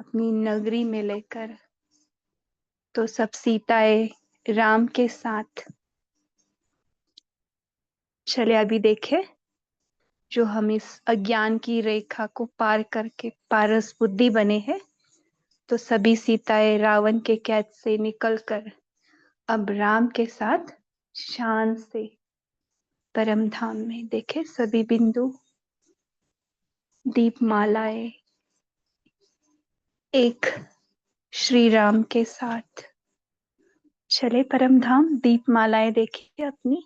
अपनी नगरी में लेकर। तो सब सीताएं राम के साथ चले। अभी देखे जो हम इस अज्ञान की रेखा को पार करके पारस बुद्धि बने हैं, तो सभी सीताएं रावण के कैद से निकलकर अब राम के साथ शान से परम धाम में। देखे सभी बिंदु दीपमालाएं एक श्री राम के साथ चले परम धाम। दीपमालाएं देखिए अपनी।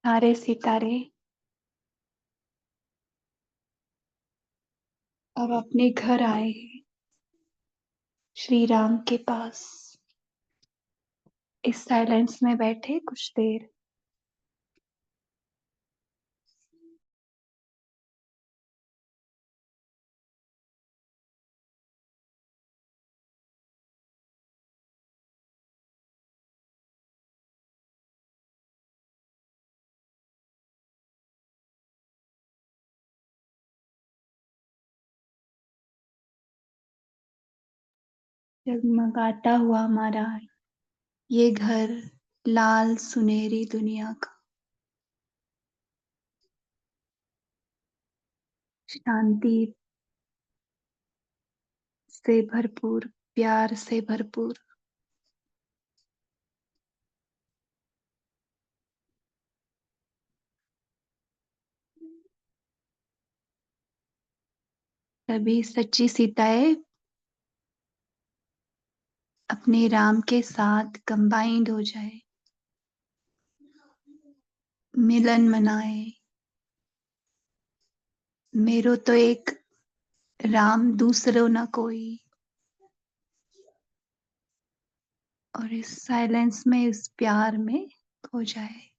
सारे सितारे अब अपने घर आए हैं श्री राम के पास। इस साइलेंस में बैठे कुछ देर। जगमगाता हुआ हमारा ये घर, लाल सुनहरी दुनिया का, शांति से भरपूर, प्यार से भरपूर। सभी सच्ची सीताएं अपने राम के साथ कंबाइंड हो जाए, मिलन मनाए। मेरो तो एक राम दूसरो न कोई। और इस साइलेंस में, इस प्यार में खो जाए।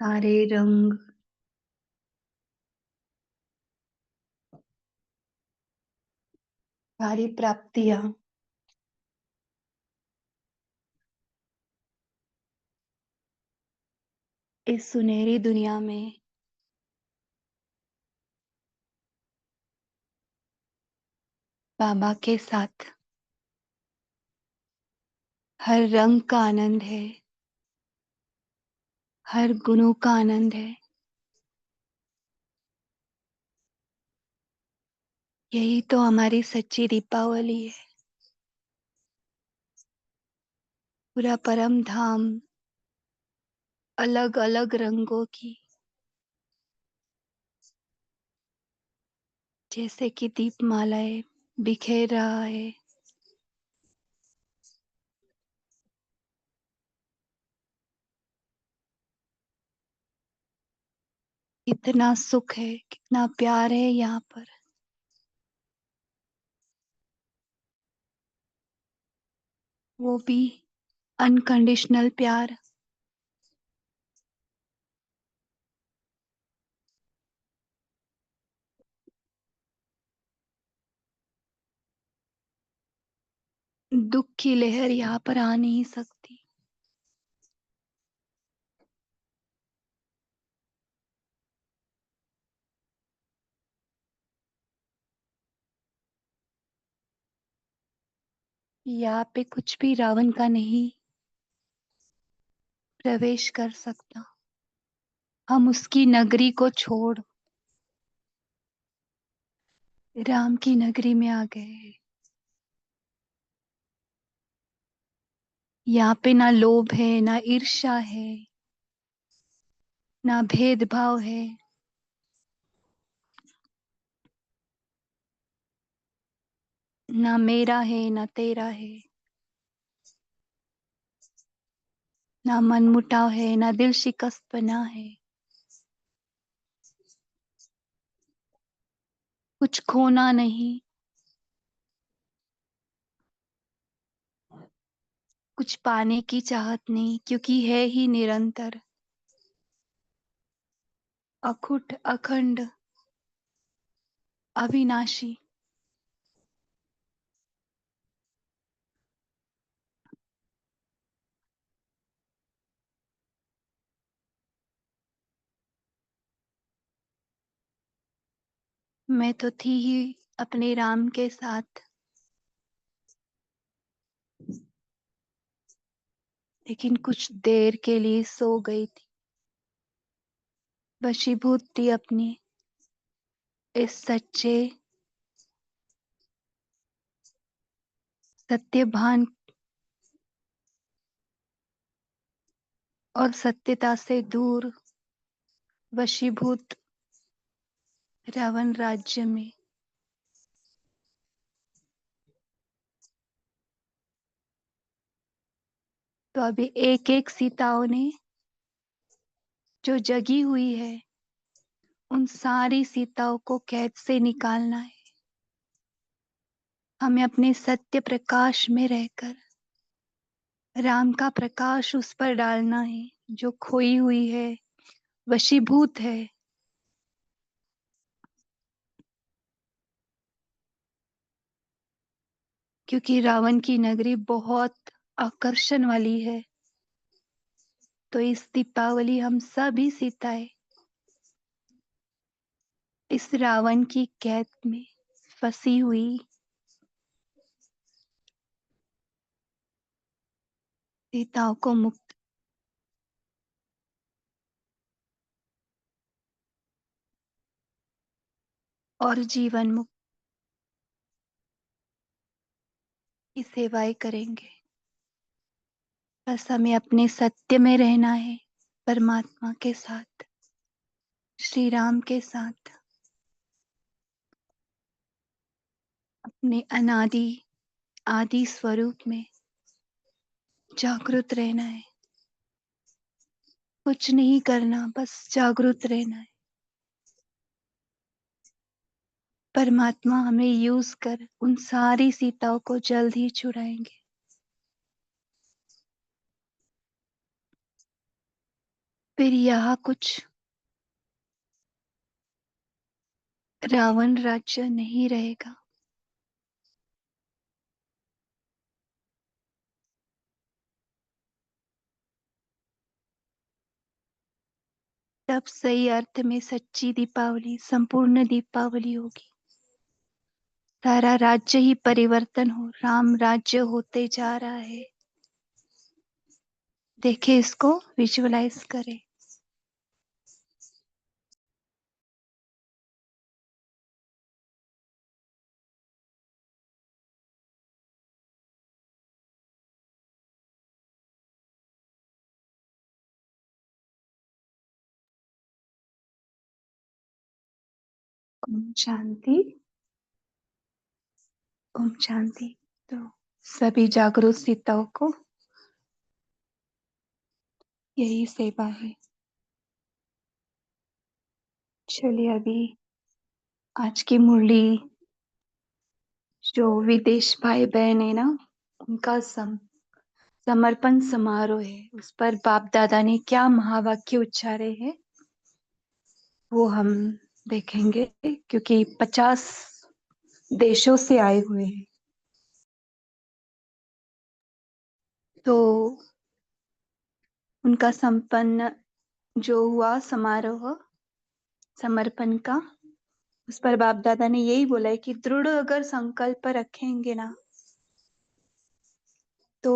सारे रंग, सारी प्राप्तियां इस सुनहरी दुनिया में बाबा के साथ। हर रंग का आनंद है, हर गुणों का आनंद है। यही तो हमारी सच्ची दीपावली है। पूरा परम धाम अलग अलग रंगों की, जैसे कि दीपमालाएं बिखेर रहा है। इतना सुख है, कितना प्यार है यहाँ पर। वो भी अनकंडीशनल प्यार। दुख की लहर यहाँ पर आ नहीं सकती। यहाँ पे कुछ भी रावण का नहीं प्रवेश कर सकता। हम उसकी नगरी को छोड़ राम की नगरी में आ गए। यहाँ पे ना लोभ है, ना ईर्ष्या है, ना भेदभाव है, ना मेरा है ना तेरा है, ना मनमुटाव है, ना दिल शिकस्त बना है। कुछ खोना नहीं, कुछ पाने की चाहत नहीं, क्योंकि है ही निरंतर, अखुट, अखंड, अविनाशी। मैं तो थी ही अपने राम के साथ, लेकिन कुछ देर के लिए सो गई थी। वशीभूत थी अपनी इस सच्चे सत्यभान और सत्यता से दूर वशीभूत रावण राज्य में। तो अभी एक एक सीताओं ने जो जगी हुई है, उन सारी सीताओं को कैद से निकालना है। हमें अपने सत्य प्रकाश में रहकर राम का प्रकाश उस पर डालना है जो खोई हुई है, वशीभूत है। क्योंकि रावण की नगरी बहुत आकर्षण वाली है, तो इस दीपावली हम सभी सीताएं इस रावण की कैद में फंसी हुई सीताओं को मुक्त और जीवन मुक्त की सेवाएं करेंगे। बस हमें अपने सत्य में रहना है, परमात्मा के साथ, श्री राम के साथ, अपने अनादि आदि स्वरूप में जागृत रहना है। कुछ नहीं करना, बस जागृत रहना है। परमात्मा हमें यूज कर उन सारी सीताओं को जल्द ही छुड़ाएंगे। फिर यहाँ कुछ रावण राज्य नहीं रहेगा। तब सही अर्थ में सच्ची दीपावली, संपूर्ण दीपावली होगी। सारा राज्य ही परिवर्तन हो, राम राज्य होते जा रहा है। देखे, इसको विजुअलाइज करें। ओम शांति। ओम शांति। तो सभी जागरूक सीताओं को यही सेवा है। चलिए, अभी आज की मुरली जो विदेश भाई बहन है ना, उनका समर्पण समारोह है। उस पर बाप दादा ने क्या महावाक्य उच्चारे हैं वो हम देखेंगे, क्योंकि 50 देशों से आए हुए हैं। तो उनका संपन्न जो हुआ समारोह समर्पण का, उस पर बाप दादा ने यही बोला है कि दृढ़ अगर संकल्प रखेंगे ना, तो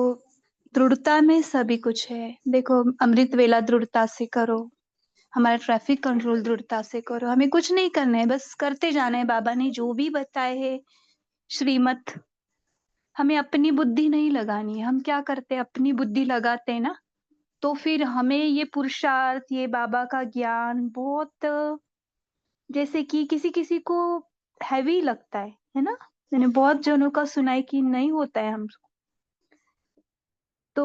दृढ़ता में सभी कुछ है। देखो, अमृत वेला दृढ़ता से करो, हमारा ट्रैफिक कंट्रोल दृढ़ता से करो, हमें कुछ नहीं करना है, बस करते जाना है। बाबा ने जो भी बताए है श्रीमत, हमें अपनी बुद्धि नहीं लगानी है। हम क्या करते हैं, अपनी बुद्धि लगाते हैं ना, तो फिर हमें ये पुरुषार्थ, ये बाबा का ज्ञान बहुत, जैसे कि किसी किसी को हैवी लगता है ना। मैंने बहुत जनों का सुना है कि नहीं होता है हमको। तो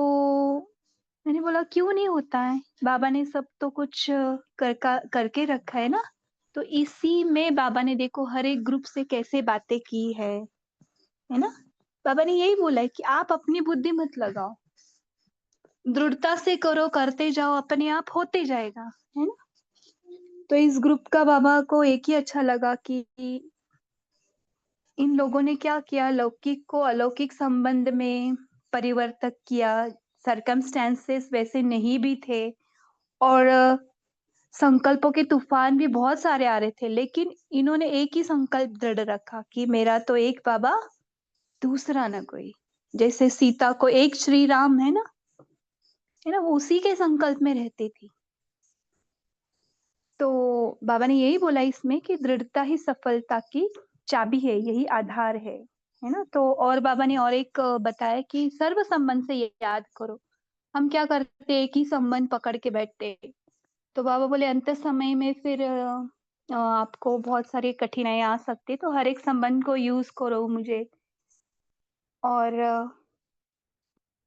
मैंने बोला क्यों नहीं होता है, बाबा ने सब तो कुछ करके रखा है ना। तो इसी में बाबा ने देखो हर एक ग्रुप से कैसे बातें की है ना। बाबा ने यही बोला है कि आप अपनी बुद्धि मत लगाओ, दृढ़ता से करो, करते जाओ, अपने आप होते जाएगा, है ना। तो इस ग्रुप का बाबा को एक ही अच्छा लगा कि इन लोगों ने क्या किया, लौकिक को अलौकिक संबंध में परिवर्तक किया। सरकमस्टेंसेस वैसे नहीं भी थे, और संकल्पों के तूफान भी बहुत सारे आ रहे थे, लेकिन इन्होंने एक ही संकल्प दृढ़ रखा कि मेरा तो एक बाबा, दूसरा ना कोई। जैसे सीता को एक श्री राम है ना, वो उसी के संकल्प में रहती थी। तो बाबा ने यही बोला इसमें कि दृढ़ता ही सफलता की चाबी है, यही आधार है ना। तो और बाबा ने और एक बताया कि सर्व संबंध से ये याद करो। हम क्या करते, एक ही संबंध पकड़ के बैठते। तो बाबा बोले अंत समय में फिर आपको बहुत सारी कठिनाई आ सकती, तो हर एक संबंध को यूज करो मुझे। और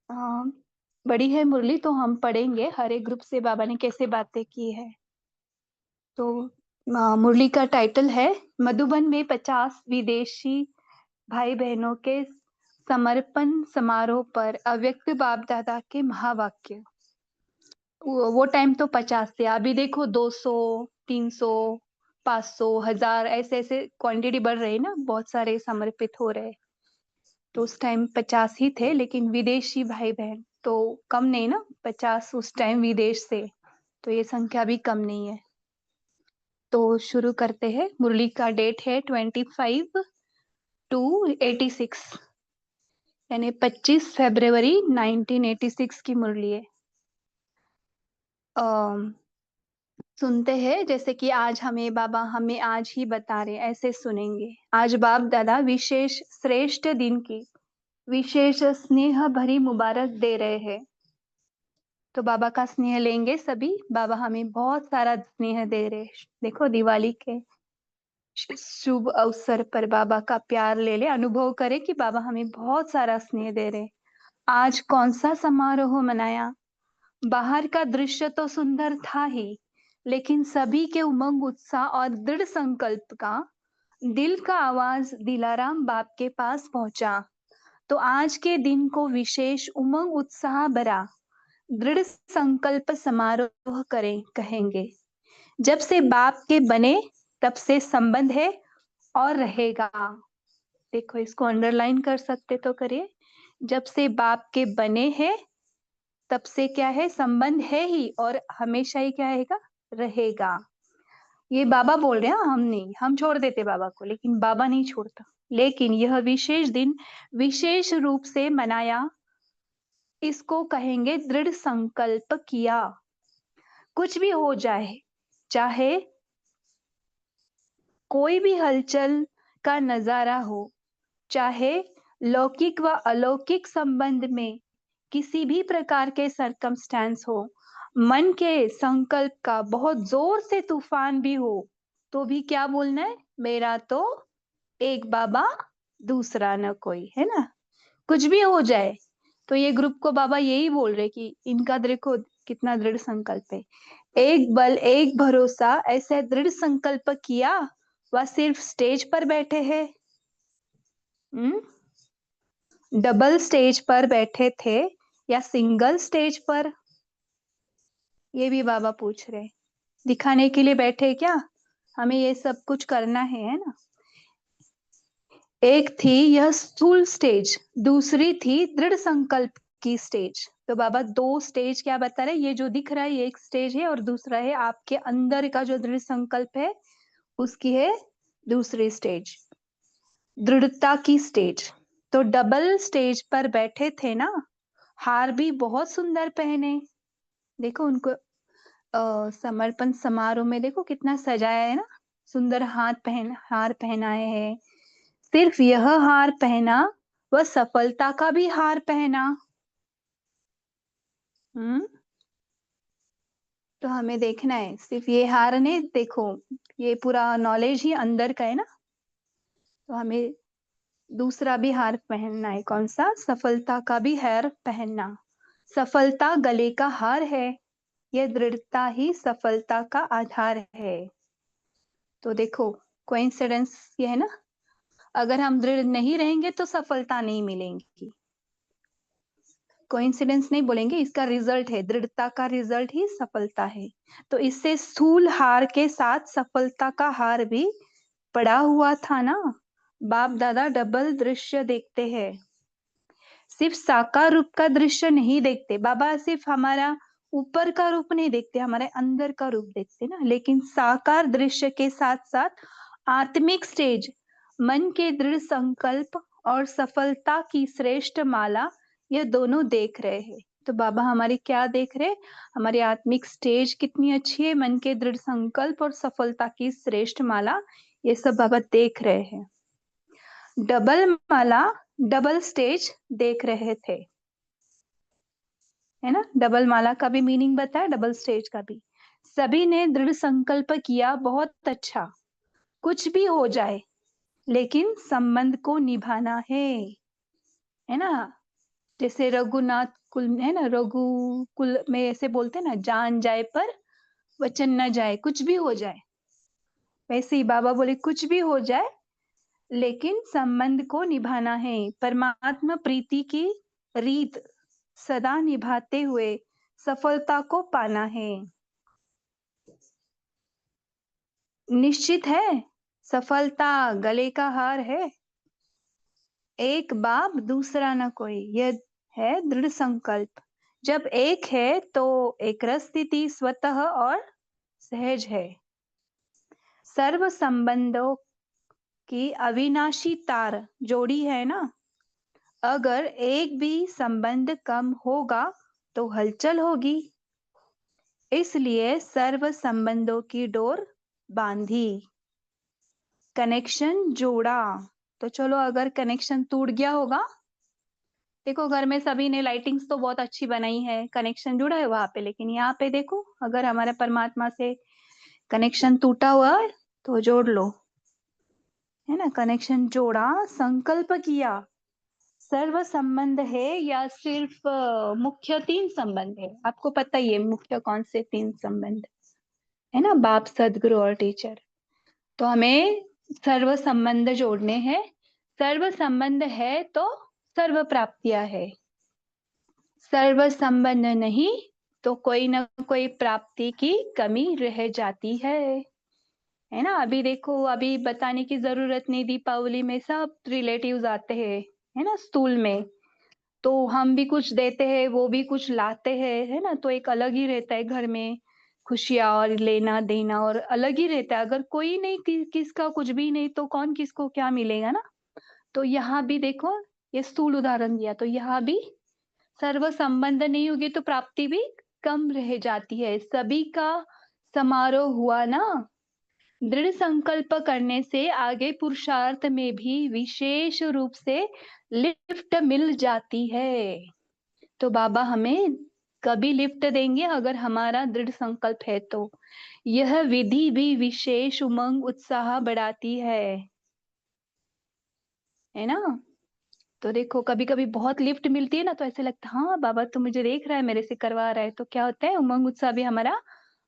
अ, बड़ी है मुरली, तो हम पढ़ेंगे हर एक ग्रुप से बाबा ने कैसे बातें की है। तो मुरली का टाइटल है मधुबन में 50 विदेशी भाई बहनों के समर्पण समारोह पर अव्यक्त बाप दादा के महावाक्य। वो टाइम तो 50 थे, अभी देखो 200, 300, 500, 1000 ऐसे ऐसे क्वांटिटी बढ़ रही है ना, बहुत सारे समर्पित हो रहे। तो उस टाइम 50 ही थे, लेकिन विदेशी भाई बहन तो कम नहीं ना, 50 उस टाइम विदेश से, तो ये संख्या भी कम नहीं है। तो शुरू करते हैं। मुरली का डेट है 25 to 86, यानी 25 फरवरी 1986 की मुरली है। सुनते हैं, जैसे कि आज हमें बाबा हमें आज ही बता रहे, ऐसे सुनेंगे। आज बाप दादा विशेष श्रेष्ठ दिन की विशेष स्नेह भरी मुबारक दे रहे हैं। तो बाबा का स्नेह लेंगे सभी। बाबा हमें बहुत सारा स्नेह दे रहे। देखो, दिवाली के शुभ अवसर पर बाबा का प्यार ले ले, अनुभव करें कि बाबा हमें बहुत सारा स्नेह दे रहे। आज कौन सा समारोह मनाया। बाहर का दृश्य तो सुंदर था ही, लेकिन सभी के उमंग, उत्साह और दृढ़ संकल्प का दिल का आवाज दिलाराम बाप के पास पहुंचा। तो आज के दिन को विशेष उमंग उत्साह भरा दृढ़ संकल्प समारोह करें कहेंगे। जब से बाप के बने तब से संबंध है और रहेगा। देखो, इसको अंडरलाइन कर सकते तो करिए। जब से बाप के बने हैं तब से क्या है, संबंध है ही, और हमेशा ही क्या रहेगा, रहेगा। ये बाबा बोल रहे हैं, हम नहीं। हम छोड़ देते बाबा को, लेकिन बाबा नहीं छोड़ता। लेकिन यह विशेष दिन विशेष रूप से मनाया, इसको कहेंगे दृढ़ संकल्प किया। कुछ भी हो जाए, चाहे कोई भी हलचल का नजारा हो, चाहे लौकिक व अलौकिक संबंध में किसी भी प्रकार के सरकमस्टेंस हो, मन के संकल्प का बहुत जोर से तूफान भी हो, तो भी क्या बोलना है, मेरा तो एक बाबा, दूसरा न कोई, है ना। कुछ भी हो जाए, तो ये ग्रुप को बाबा यही बोल रहे कि इनका देखो कितना दृढ़ संकल्प है। एक बल, एक भरोसा, ऐसे दृढ़ संकल्प किया, वह सिर्फ स्टेज पर बैठे हैं। डबल स्टेज पर बैठे थे या सिंगल स्टेज पर, ये भी बाबा पूछ रहे। दिखाने के लिए बैठे क्या, हमें ये सब कुछ करना है ना। एक थी यह स्थूल स्टेज, दूसरी थी दृढ़ संकल्प की स्टेज। तो बाबा दो स्टेज क्या बता रहे, ये जो दिख रहा है ये एक स्टेज है, और दूसरा है आपके अंदर का जो दृढ़ संकल्प है, उसकी है दूसरी स्टेज, दृढ़ता की स्टेज। तो डबल स्टेज पर बैठे थे ना, हार भी बहुत सुंदर पहने। देखो उनको समर्पण समारोह में देखो कितना सजाया है ना, सुंदर हार पहनाए हैं। सिर्फ यह हार पहना, वह सफलता का भी हार पहना। हम्म तो हमें देखना है, सिर्फ ये हार नहीं, देखो ये पूरा नॉलेज ही अंदर का है ना, तो हमें दूसरा भी हार पहनना है। कौन सा? सफलता का भी हार पहनना। सफलता गले का हार है, यह दृढ़ता ही सफलता का आधार है। तो देखो कोइंसिडेंस ये है ना, अगर हम दृढ़ नहीं रहेंगे तो सफलता नहीं मिलेगी। कोइंसिडेंस नहीं बोलेंगे, इसका रिजल्ट है, दृढ़ता का रिजल्ट ही सफलता है। तो इससे स्थूल हार के साथ सफलता का हार भी पड़ा हुआ था ना। बाप दादा डबल दृश्य देखते हैं, सिर्फ साकार रूप का दृश्य नहीं देखते। बाबा सिर्फ हमारा ऊपर का रूप नहीं देखते, हमारे अंदर का रूप देखते ना। लेकिन साकार दृश्य के साथ साथ आत्मिक स्टेज, मन के दृढ़ संकल्प और सफलता की श्रेष्ठ माला, ये दोनों देख रहे हैं। तो बाबा हमारी क्या देख रहे? हमारी आत्मिक स्टेज कितनी अच्छी है, मन के दृढ़ संकल्प और सफलता की श्रेष्ठ माला, ये सब बाबा देख रहे हैं। डबल माला, डबल स्टेज देख रहे थे, है ना। डबल माला का भी मीनिंग बताया, डबल स्टेज का भी। सभी ने दृढ़ संकल्प किया, बहुत अच्छा, कुछ भी हो जाए लेकिन संबंध को निभाना है ना। जैसे रघुनाथ कुल है ना, रघुकुल में ऐसे बोलते ना, जान जाए पर वचन न जाए, कुछ भी हो जाए। वैसे ही बाबा बोले कुछ भी हो जाए लेकिन संबंध को निभाना है। परमात्मा प्रीति की रीत सदा निभाते हुए सफलता को पाना है। निश्चित है, सफलता गले का हार है। एक बाप दूसरा न कोई, यह है दृढ़ संकल्प। जब एक है तो एक स्थिति स्वतः और सहज है। सर्व संबंधों की अविनाशी तार जोड़ी है ना। अगर एक भी संबंध कम होगा तो हलचल होगी, इसलिए सर्व संबंधों की डोर बांधी, कनेक्शन जोड़ा। तो चलो अगर कनेक्शन टूट गया होगा, देखो घर में सभी ने लाइटिंग्स तो बहुत अच्छी बनाई है, कनेक्शन जुड़ा है वहां पे, लेकिन यहाँ पे देखो अगर हमारे परमात्मा से कनेक्शन टूटा हुआ है तो जोड़ लो, है ना। कनेक्शन जोड़ा, संकल्प किया। सर्व संबंध है या सिर्फ मुख्य 3 संबंध है? आपको पता ही है मुख्य कौन से 3 संबंध है ना, बाप सदगुरु और टीचर। तो हमें सर्व संबंध जोड़ने हैं। सर्व संबंध है तो सर्व प्राप्तियां है, सर्व संबंध नहीं तो कोई ना कोई प्राप्ति की कमी रह जाती है ना। अभी देखो, अभी बताने की जरूरत नहीं, दीपावली में सब रिलेटिव्स आते हैं, है ना, स्कूल में। तो हम भी कुछ देते हैं, वो भी कुछ लाते हैं, है ना। तो एक अलग ही रहता है घर में, खुशियां और लेना देना और अलग ही रहता है। अगर कोई नहीं किसका कुछ भी नहीं तो कौन किसको क्या मिलेगा ना। तो यहाँ भी देखो, ये स्थूल उदाहरण दिया, तो यहाँ भी सर्व संबंध नहीं होगी तो प्राप्ति भी कम रह जाती है। सभी का समारोह हुआ ना, दृढ़ संकल्प करने से आगे पुरुषार्थ में भी विशेष रूप से लिफ्ट मिल जाती है। तो बाबा हमें कभी लिफ्ट देंगे अगर हमारा दृढ़ संकल्प है तो। यह विधि भी विशेष उमंग उत्साह बढ़ाती है ना। तो देखो कभी कभी बहुत लिफ्ट मिलती है ना, तो ऐसे लगता है हाँ बाबा तो मुझे देख रहा है, मेरे से करवा रहा है, तो क्या होता है, उमंग उत्साह भी हमारा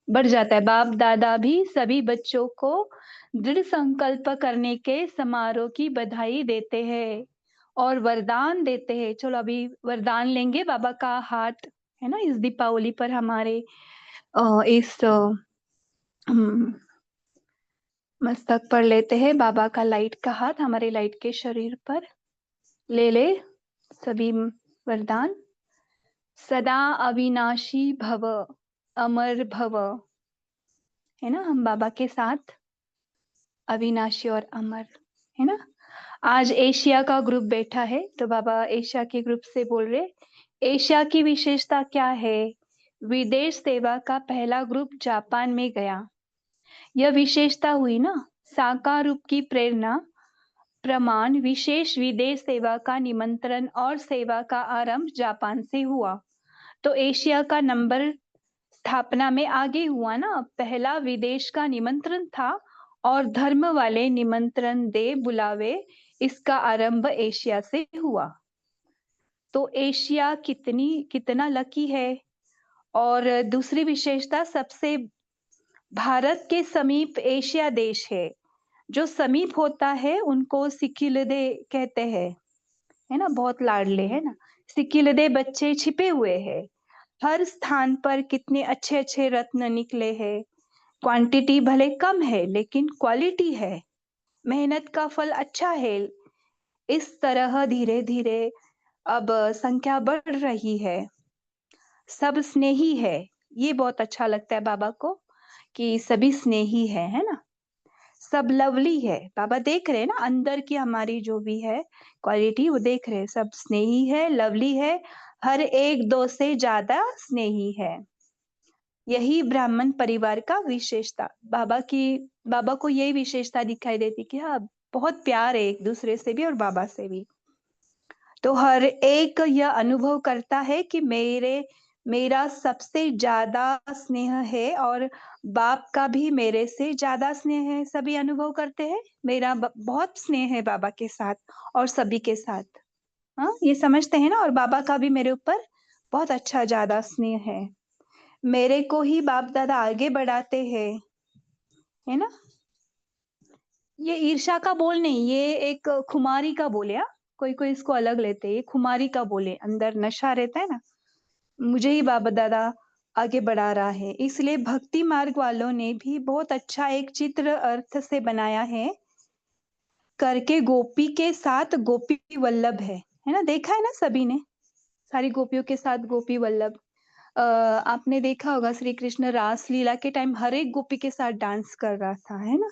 बढ़ जाता है। बाप दादा भी सभी बच्चों को दृढ़ संकल्प करने के समारोह की बधाई देते हैं और वरदान देते हैं। चलो अभी वरदान लेंगे बाबा का हाथ, है ना, इस दीपावली पर हमारे इस मस्तक पर लेते हैं बाबा का लाइट का हाथ, हमारे लाइट के शरीर पर ले ले सभी वरदान। सदा अविनाशी भव, अमर भव, है ना, हम बाबा के साथ अविनाशी और अमर, है ना। आज एशिया का ग्रुप बैठा है तो बाबा एशिया के ग्रुप से बोल रहे एशिया की विशेषता क्या है? विदेश सेवा का पहला ग्रुप जापान में गया। यह विशेषता हुई ना। साकार रूप की प्रेरणा प्रमाण विशेष विदेश सेवा का निमंत्रण और सेवा का आरंभ जापान से हुआ। तो एशिया का नंबर स्थापना में आगे हुआ ना। पहला विदेश का निमंत्रण था और धर्म वाले निमंत्रण दे बुलावे। इसका आरंभ एशिया से हुआ। तो एशिया कितना लकी है। और दूसरी विशेषता सबसे भारत के समीप एशिया देश है। जो समीप होता है उनको सिकिलदे कहते हैं, है ना, बहुत लाडले है ना। सिकिलदे बच्चे छिपे हुए हैं। हर स्थान पर कितने अच्छे अच्छे रत्न निकले हैं। क्वांटिटी भले कम है लेकिन क्वालिटी है। मेहनत का फल अच्छा है। इस तरह धीरे धीरे अब संख्या बढ़ रही है। सब स्नेही है। ये बहुत अच्छा लगता है बाबा को कि सभी स्नेही है ना। सब लवली है। बाबा देख रहे हैं ना अंदर की हमारी जो भी है क्वालिटी, वो देख रहे हैं। सब स्नेही है, लवली है। हर एक दो से ज्यादा स्नेही है। यही ब्राह्मण परिवार का विशेषता। बाबा को यही विशेषता दिखाई देती कि हाँ, बहुत प्यार है एक दूसरे से भी और बाबा से भी। तो हर एक यह अनुभव करता है कि मेरा सबसे ज्यादा स्नेह है और बाप का भी मेरे से ज्यादा स्नेह है। सभी अनुभव करते हैं मेरा बहुत स्नेह है बाबा के साथ और सभी के साथ। हाँ, ये समझते हैं ना। और बाबा का भी मेरे ऊपर बहुत अच्छा ज्यादा स्नेह है। मेरे को ही बाप दादा आगे बढ़ाते हैं, है ना। ये ईर्ष्या का बोल नहीं, ये एक खुमारी का बोल है। हाँ? कोई कोई इसको अलग लेते हैं। ये खुमारी का बोले, अंदर नशा रहता है ना। मुझे ही बाबा दादा आगे बढ़ा रहा है। इसलिए भक्ति मार्ग वालों ने भी बहुत अच्छा एक चित्र अर्थ से बनाया है करके। गोपी के साथ गोपी वल्लभ है ना। देखा है ना सभी ने, सारी गोपियों के साथ गोपी वल्लभ। आपने देखा होगा श्री कृष्ण रास लीला के टाइम हर एक गोपी के साथ डांस कर रहा था, है ना।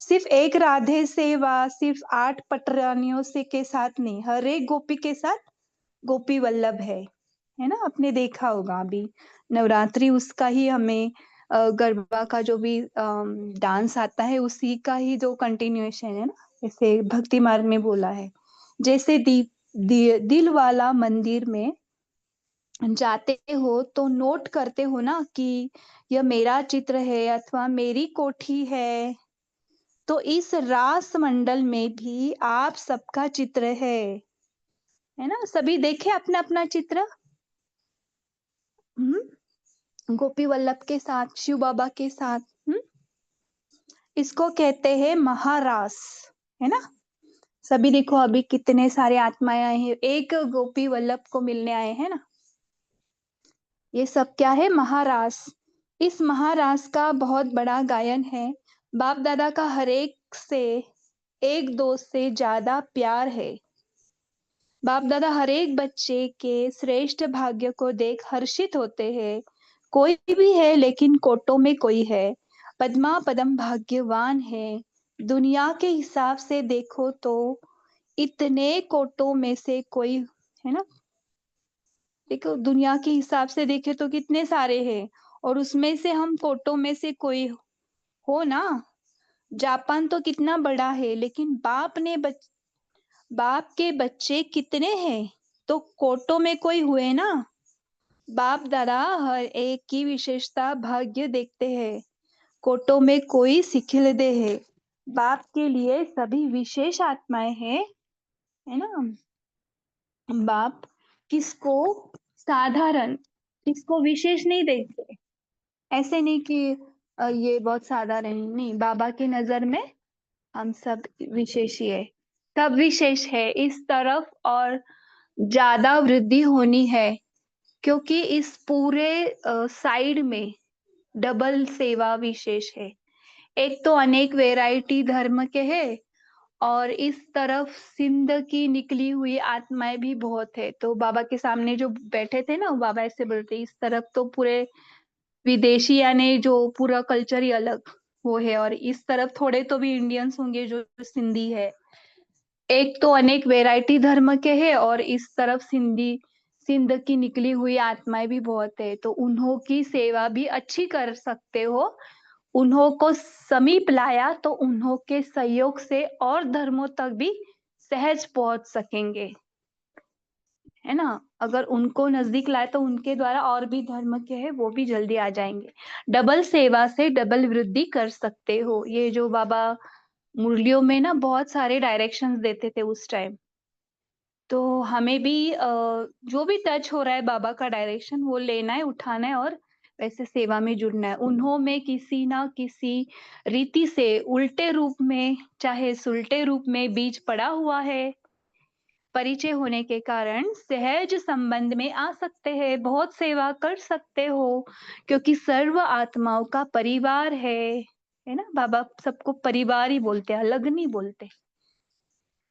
सिर्फ एक राधे से व सिर्फ 8 पटरानियों से के साथ नहीं, हर एक गोपी के साथ गोपी वल्लभ है ना। आपने देखा होगा अभी नवरात्रि उसका ही हमें गरबा का जो भी डांस आता है उसी का ही जो कंटिन्यूएशन है ना। जैसे भक्ति मार्ग में बोला है, जैसे दिल वाला मंदिर में जाते हो तो नोट करते हो ना कि यह मेरा चित्र है अथवा मेरी कोठी है। तो इस रास मंडल में भी आप सबका चित्र है ना। सभी देखे अपना अपना चित्र। गोपी वल्लभ के साथ, शिव बाबा के साथ। इसको कहते हैं महारास, है ना। सभी देखो अभी कितने सारे आत्माएं आए हैं एक गोपी वल्लभ को मिलने आए हैं ना। ये सब क्या है? महारास। इस महारास का बहुत बड़ा गायन है। बाप दादा का हर एक से एक दोस्त से ज्यादा प्यार है। बाप दादा हर एक बच्चे के श्रेष्ठ भाग्य को देख हर्षित होते हैं। कोई भी है लेकिन कोटों में कोई है। पद्मा पदम भाग्यवान है। दुनिया के हिसाब से देखो तो इतने कोटों में से कोई, है ना। देखो दुनिया के हिसाब से देखे तो कितने सारे हैं और उसमें से हम कोटों में से कोई हो ना। जापान तो कितना बड़ा है लेकिन बाप के बच्चे कितने हैं, तो कोटों में कोई हुए ना। बाप दादा हर एक की विशेषता भाग्य देखते हैं। कोटों में कोई सिखिलदे है। बाप के लिए सभी विशेष आत्माएं हैं, है ना। बाप किसको साधारण, किसको विशेष नहीं देखते। ऐसे नहीं कि ये बहुत साधारण, नहीं, बाबा की नजर में हम सब विशेष ही है। सब विशेष है इस तरफ और ज्यादा वृद्धि होनी है क्योंकि इस पूरे साइड में डबल सेवा विशेष है। एक तो अनेक वैरायटी धर्म के है और इस तरफ सिंध की निकली हुई आत्माएं भी बहुत है। तो बाबा के सामने जो बैठे थे ना, वो बाबा ऐसे बोलते इस तरफ तो पूरे विदेशी यानी जो पूरा कल्चर ही अलग वो है और इस तरफ थोड़े तो भी इंडियंस होंगे जो सिंधी है। एक तो अनेक वैरायटी धर्म के है और इस तरफ सिंधी सिंध की निकली हुई आत्माएं भी बहुत है, तो उन्हों की सेवा भी अच्छी कर सकते हो। उन्हों को समीप लाया तो उन्हों के सहयोग से और धर्मों तक भी सहज पहुंच सकेंगे, है ना। अगर उनको नजदीक लाए तो उनके द्वारा और भी धर्म के हैं वो भी जल्दी आ जाएंगे। डबल सेवा से डबल वृद्धि कर सकते हो। ये जो बाबा मुरलियों में ना बहुत सारे डायरेक्शंस देते थे उस टाइम, तो हमें भी जो भी टच हो रहा है बाबा का डायरेक्शन वो लेना है, उठाना है और वैसे सेवा में जुड़ना है। उन्हों में किसी ना किसी रीति से उल्टे रूप में चाहे सुलटे रूप में बीज पड़ा हुआ है। परिचय होने के कारण सहज संबंध में आ सकते हैं, बहुत सेवा कर सकते हो, क्योंकि सर्व आत्माओं का परिवार है ना। बाबा सबको परिवार ही बोलते हैं, अलग नहीं बोलते।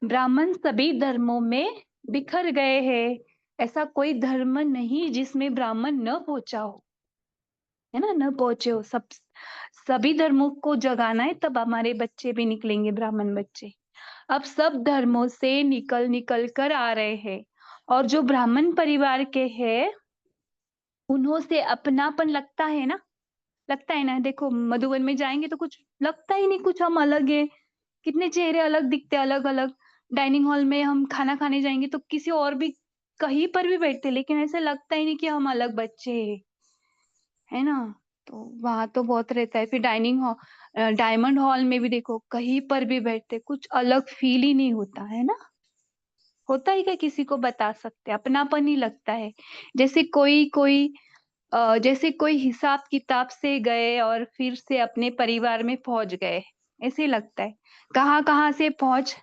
ब्राह्मण सभी धर्मों में बिखर गए हैं। ऐसा कोई धर्म नहीं जिसमें ब्राह्मण न पहुंचा हो, है ना, न पहुंचे हो। सभी धर्मों को जगाना है, तब हमारे बच्चे भी निकलेंगे ब्राह्मण बच्चे। अब सब धर्मों से निकल निकल कर आ रहे हैं, और जो ब्राह्मण परिवार के हैं उन्हों से अपनापन लगता है ना। देखो मधुबन में जाएंगे तो कुछ लगता ही नहीं, कुछ हम अलग है। कितने चेहरे अलग दिखते, अलग अलग। डाइनिंग हॉल में हम खाना खाने जाएंगे तो किसी और भी कहीं पर भी बैठते, लेकिन ऐसे लगता ही नहीं कि हम अलग बच्चे हैं, है ना। तो वहां तो बहुत रहता है। फिर डाइनिंग हॉल, डायमंड हॉल में भी देखो कहीं पर भी बैठते कुछ अलग फील ही नहीं होता, है ना। होता ही क्या, किसी को बता सकते, अपनापन ही लगता है। जैसे कोई कोई जैसे कोई हिसाब किताब से गए और फिर से अपने परिवार में पहुंच गए, ऐसे लगता है। कहाँ कहाँ से पहुंच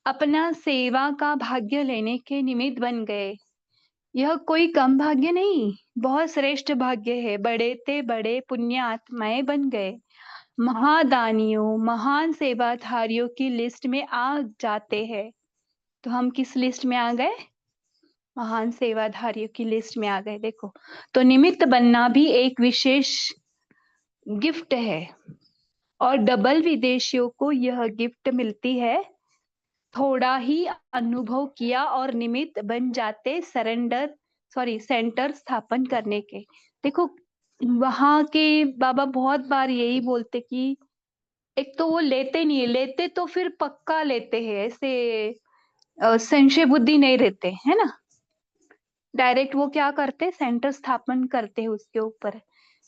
अपना सेवा का भाग्य लेने के निमित्त बन गए। यह कोई कम भाग्य नहीं, बहुत श्रेष्ठ भाग्य है। बड़े ते बड़े पुण्य आत्माएं बन गए, महादानियों महान सेवाधारियों की लिस्ट में आ जाते हैं। तो हम किस लिस्ट में आ गए? महान सेवाधारियों की लिस्ट में आ गए। देखो, तो निमित्त बनना भी एक विशेष गिफ्ट है, और डबल विदेशियों को यह गिफ्ट मिलती है। थोड़ा ही अनुभव किया और निमित्त बन जाते सेंटर स्थापन करने के। देखो वहां के बाबा बहुत बार यही बोलते कि एक तो वो लेते नहीं है, लेते तो फिर पक्का लेते हैं, ऐसे संशय बुद्धि नहीं रहते, है ना। डायरेक्ट वो क्या करते, सेंटर स्थापन करते हैं उसके ऊपर,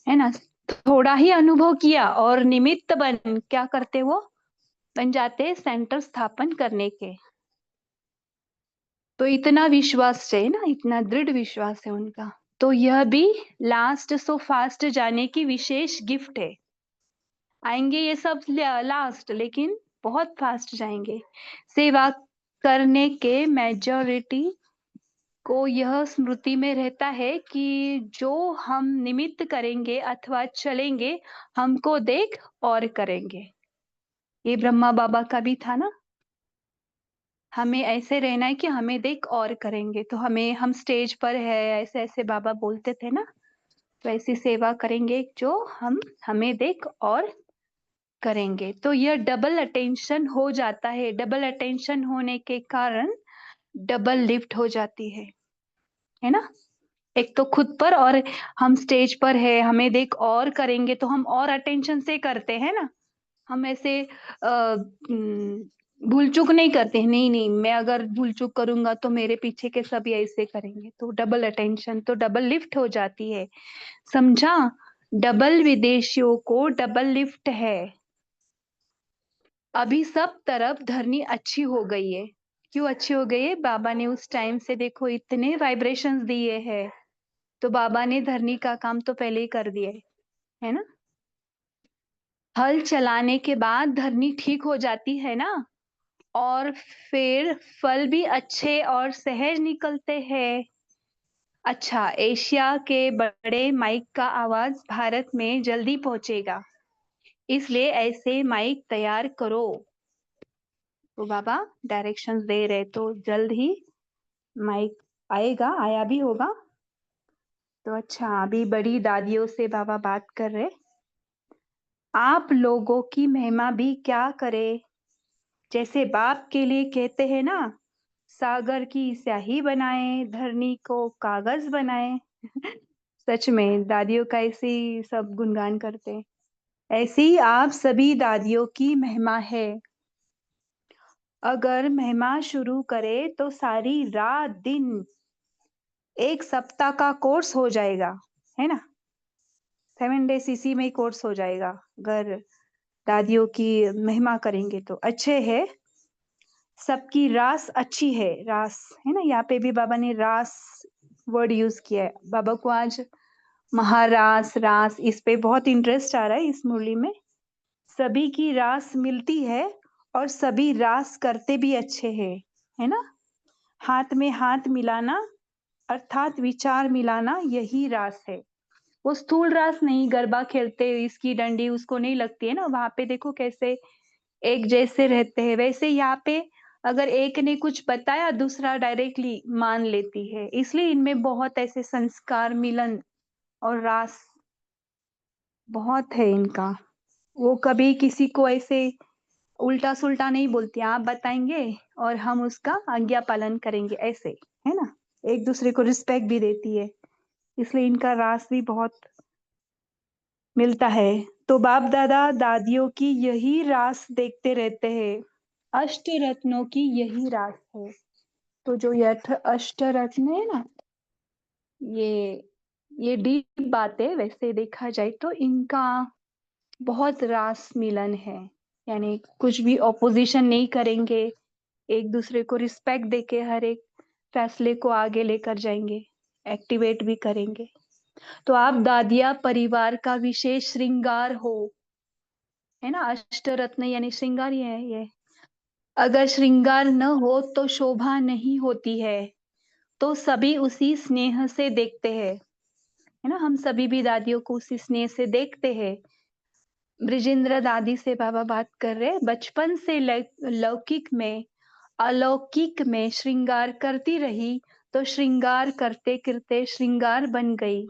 है ना। थोड़ा ही अनुभव किया और निमित्त बन क्या करते, वो बन जाते सेंटर स्थापन करने के। तो इतना विश्वास है ना, इतना दृढ़ विश्वास है उनका। तो यह भी लास्ट सो फास्ट जाने की विशेष गिफ्ट है। आएंगे ये सब लास्ट, लेकिन बहुत फास्ट जाएंगे। सेवा करने के मेजॉरिटी को यह स्मृति में रहता है कि जो हम निमित्त करेंगे अथवा चलेंगे, हमको देख और करेंगे। ये ब्रह्मा बाबा का भी था ना। हमें ऐसे रहना है कि हमें देख और करेंगे। तो हम स्टेज पर है, ऐसे ऐसे बाबा बोलते थे ना, तो ऐसी सेवा करेंगे जो हमें देख और करेंगे। तो यह डबल अटेंशन हो जाता है। डबल अटेंशन होने के कारण डबल लिफ्ट हो जाती है ना। एक तो खुद पर, और हम स्टेज पर है, हमें देख और करेंगे तो हम और अटेंशन से करते हैं ना। हम ऐसे भूल चूक नहीं करते हैं, नहीं नहीं, मैं अगर भूल चूक करूंगा तो मेरे पीछे के सभी ऐसे करेंगे, तो डबल अटेंशन, तो डबल लिफ्ट हो जाती है। समझा? डबल विदेशियों को डबल लिफ्ट है। अभी सब तरफ धरनी अच्छी हो गई है। क्यों अच्छी हो गई है? बाबा ने उस टाइम से देखो इतने वाइब्रेशंस दिए हैं, तो बाबा ने धरनी का काम तो पहले ही कर दिया है ना। हल चलाने के बाद धरनी ठीक हो जाती है ना, और फिर फल भी अच्छे और सहज निकलते हैं। अच्छा, एशिया के बड़े माइक का आवाज भारत में जल्दी पहुंचेगा, इसलिए ऐसे माइक तैयार करो। तो बाबा डायरेक्शंस दे रहे, तो जल्द ही माइक आएगा, आया भी होगा। तो अच्छा, अभी बड़ी दादियों से बाबा बात कर रहे। आप लोगों की महिमा भी क्या करे, जैसे बाप के लिए कहते हैं ना, सागर की स्याही बनाए, धरनी को कागज बनाए। सच में दादियों का ऐसे ही सब गुणगान करते हैं। ऐसे ही आप सभी दादियों की महिमा है। अगर महिमा शुरू करे तो सारी रात दिन एक सप्ताह का कोर्स हो जाएगा, है ना? 7 डेज़ इसी में ही कोर्स हो जाएगा। अगर दादियों की महिमा करेंगे तो अच्छे है। सबकी रास अच्छी है, रास, है ना? यहाँ पे भी बाबा ने रास वर्ड यूज़ किया है। बाबा को आज महारास, रास इस पे बहुत इंटरेस्ट आ रहा है इस मुरली में। सभी की रास मिलती है और सभी रास करते भी अच्छे हैं, है ना? हाथ में हाथ मिलाना अर्थात विचार मिलाना यही रास है। वो स्थूल रास नहीं, गरबा खेलते इसकी डंडी उसको नहीं लगती है ना, वहाँ पे देखो कैसे एक जैसे रहते हैं। वैसे यहाँ पे अगर एक ने कुछ बताया दूसरा डायरेक्टली मान लेती है, इसलिए इनमें बहुत ऐसे संस्कार मिलन और रास बहुत है इनका। वो कभी किसी को ऐसे उल्टा-सुल्टा नहीं बोलती, आप बताएँगे और हम उसका आज्ञा पालन करेंगे ऐसे, है ना? एक-दूसरे को रिस्पेक्ट भी देती है, इसलिए इनका रास भी बहुत मिलता है। तो बाप-दादा, दादियों की यही रास देखते रहते हैं। अष्टरत्नों की यही रास है। तो जो अष्टरत्न है ना, ये ये डीप बात है वैसे देखा जाए तो इनका बहुत रास मिलन है। यानी कुछ भी ऑपोज़िशन नहीं करेंगे, एक-दूसरे को रिस्पेक्ट देके हर एक फैसले को आगे लेकर जाएँगे, एक्टिवेट भी करेंगे। तो आप दादियाँ परिवार का विशेष श्रृंगार हो, है ना? अष्टरत्न यानी श्रृंगार ही है ये। अगर श्रृंगार न हो तो शोभा नहीं होती है, तो सभी उसी स्नेह से देखते हैं, है ना? हम सभी भी दादियों को उसी स्नेह से देखते हैं। बृजेंद्र दादी से बाबा बात कर रहे हैं, बचपन से लौकिक में अलौकिक में श्रृंगार करती रही, तो श्रृंगार करते-करते श्रृंगार बन गई।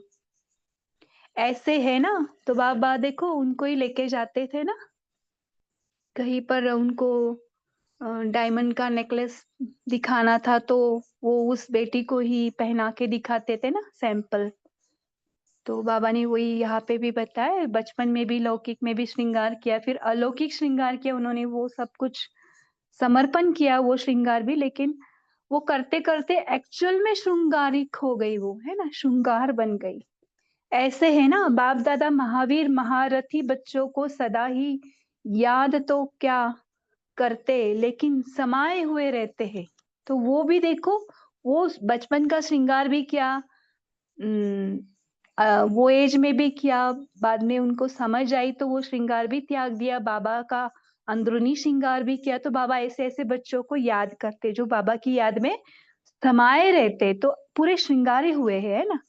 ऐसे है ना, तो बाबा देखो उनको ही लेके जाते थे ना, कहीं पर उनको डायमंड का नेकलेस दिखाना था तो वो उस बेटी को ही पहना के दिखाते थे ना सैंपल। तो बाबा ने वही यहाँ पे भी बताया, बचपन में भी लौकिक में भी श्रृंगार किया, फिर अलौकिक श्रृंगार किया उन्होंने, वो सब कुछ समर्पण किया वो श्रृंगार भी, लेकिन वो करते-करते एक्चुअल में श्रृंगारिक हो गई वो, है ना? श्रृंगार बन गई। ऐसे है ना, बाप-दादा महावीर महारथी बच्चों को सदा ही याद तो क्या करते, लेकिन समाये हुए रहते हैं। तो वो भी देखो, वो बचपन का श्रृंगार भी किया, उम, वो एज में भी किया, बाद में उनको समझ आई तो वो श्रृंगार भी त्याग दिया, बाबा का अंदरूनी श्रृंगार भी किया। तो बाबा ऐसे-ऐसे बच्चों को याद करते, जो बाबा की याद में समाये रहते, तो पूरे श्रृंगारे हुए हैं, है ना?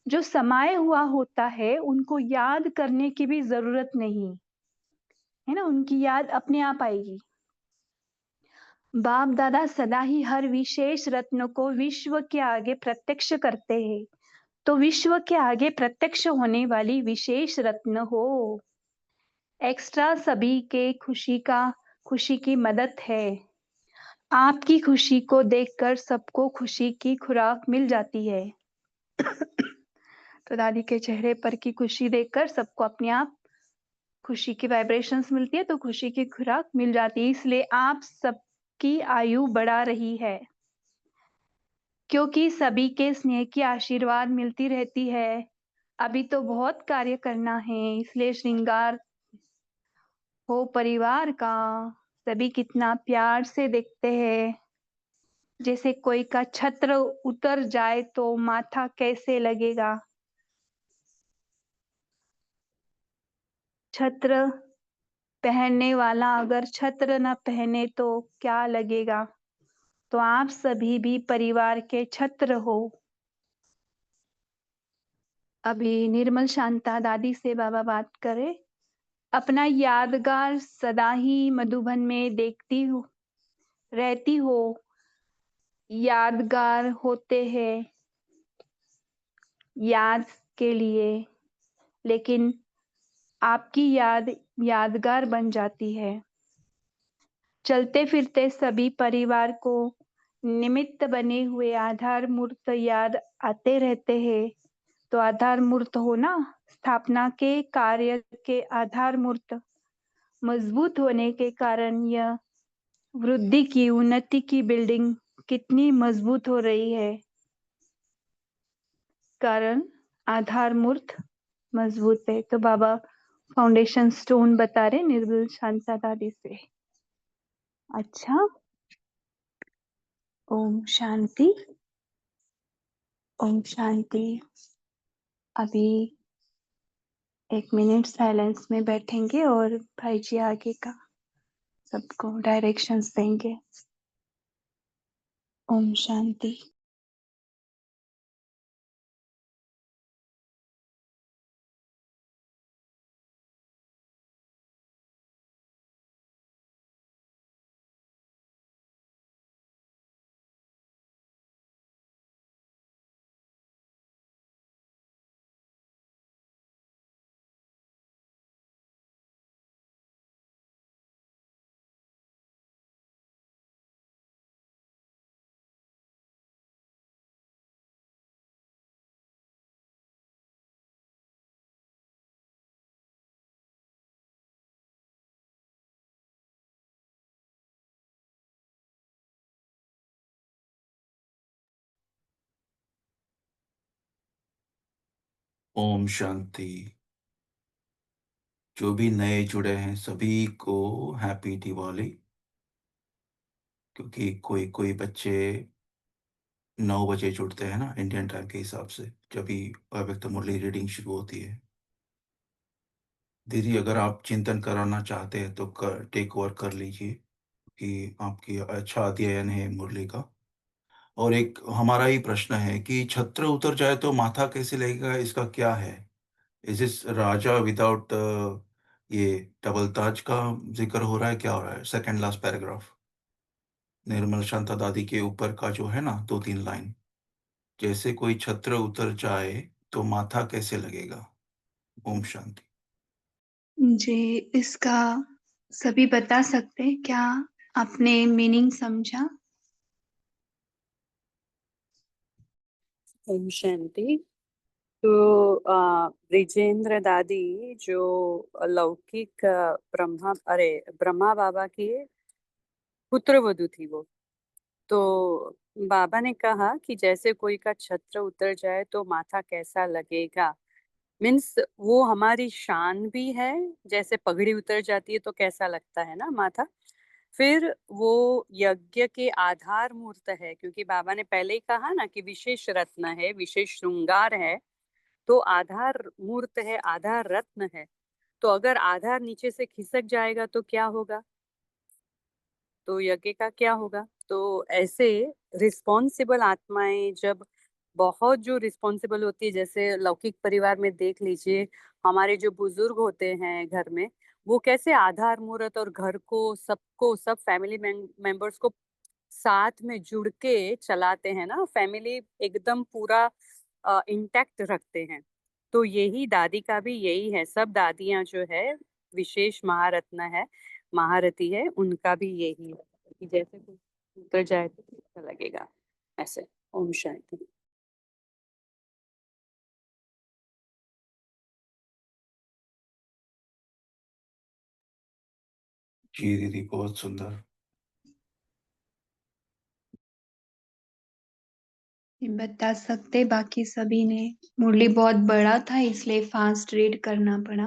जो समाये हुआ होता है, उनको याद करने की भी ज़रूरत नहीं, है ना? उनकी याद अपने आप आएगी। बाप-दादा सदा ही हर विशेष रत्न को विश्व के आगे प्रत्यक्ष करते हैं, तो विश्व के आगे प्रत्यक्ष होने वाली विशेष रत्न हो। एक्स्ट्रा सभी के खुशी की मदद है। आपकी खुशी को देखकर सबको खुशी की खुराक मिल जाती है। तो दादी के चेहरे पर की खुशी देखकर सबको अपने आप खुशी की वाइब्रेशंस मिलती है, तो खुशी की खुराक मिल जाती है, इसलिए आप सबकी आयु बढ़ा रही है। क्योंकि सभी के स्नेह की आशीर्वाद मिलती रहती है। अभी तो बहुत कार्य करना है, इसलिए श्रृंगार हो परिवार का, सभी कितना प्यार से देखते हैं। जैसे कोई का छत्र उतर जाए तो माथा कैसे लगेगा? छत्र पहनने वाला अगर छत्र ना पहने तो क्या लगेगा? तो आप सभी भी परिवार के छत्र हो। अभी निर्मल शांता दादी से बाबा बात करें। अपना यादगार सदा ही मधुबन में देखती हूँ रहती हो, यादगार होते हैं याद के लिए, लेकिन आपकी याद यादगार बन जाती है। चलते-फिरते सभी परिवार को निमित्त बने हुए आधार मूर्त याद आते रहते हैं। तो आधार मूर्त होना, स्थापना के कार्य के आधार मूर्त मजबूत होने के कारण यह वृद्धि की, उन्नति की बिल्डिंग कितनी मजबूत हो रही है। कारण आधार मूर्त मजबूत है। तो बाबा फाउंडेशन स्टोन बता रहे निर्मल शांता दादी से। अच्छा, ओम शांति, ओम शांति। अभी 1 मिनट साइलेंस में बैठेंगे और भाई जी आगे का सबको डायरेक्शंस देंगे। ओम शांति। ओम शांति। जो भी नए जुड़े हैं सभी को हैप्पी दिवाली। क्योंकि कोई कोई बच्चे 9 बजे जुड़ते हैं ना इंडियन टाइम के हिसाब से, जब भी अव्यक्त मुरली रीडिंग शुरू होती है। दीदी, अगर आप चिंतन कराना चाहते हैं तो टेक ओवर कर लीजिए, कि आपकी अच्छा अध्ययन है मुरली का। और एक हमारा ही प्रश्न है कि छत्र उतर जाए तो माथा कैसे लगेगा, इसका क्या है? इज इस राजा विदाउट ये डबल ताज का जिक्र हो रहा है, क्या हो रहा है? सेकंड लास्ट पैराग्राफ, निर्मल शांता दादी के ऊपर का जो है ना 2-3 लाइन, जैसे कोई छत्र उतर जाए तो माथा कैसे लगेगा। ओम शांति। जी, इसका सभी बता सकते हैं क्या? आपने मीनिंग समझा? ओम शांति। तो ब्रिजेंद्र दादी जो लौकिक ब्रह्मा बाबा की पुत्र वधू थी वो। तो बाबा ने कहा कि जैसे कोई का छत्र उतर जाए तो माथा कैसा लगेगा। मीन्स वो हमारी शान भी है। जैसे पगड़ी उतर जाती है तो कैसा लगता है ना माथा। फिर वो यज्ञ के आधार मूर्त है, क्योंकि बाबा ने पहले ही कहा ना कि विशेष रत्न है, विशेष श्रृंगार है। तो आधार मूर्त है, आधार रत्न है। तो अगर आधार नीचे से खिसक जाएगा तो क्या होगा, तो यज्ञ का क्या होगा। तो ऐसे रिस्पॉन्सिबल आत्माएं जब बहुत जो रिस्पॉन्सिबल होती है, जैसे लौकिक परिवार में देख लीजिए, हमारे जो बुजुर्ग होते हैं घर में, वो कैसे आधार मूर्त और घर को सबको सब फैमिली मेंबर्स को साथ में जुड़ के चलाते हैं ना, फैमिली एकदम पूरा इंटैक्ट रखते हैं। तो यही दादी का भी यही है। सब दादियां जो है विशेष महारत्न है, महारथी है, उनका भी यही है कि जैसे कुछ उतर जाए तो कैसा लगेगा ऐसे। ओम शांति। जी दीदी, बहुत सुंदर। बता सकते बाकी सभी ने। मुरली बहुत बड़ा था इसलिए फास्ट रीड करना पड़ा।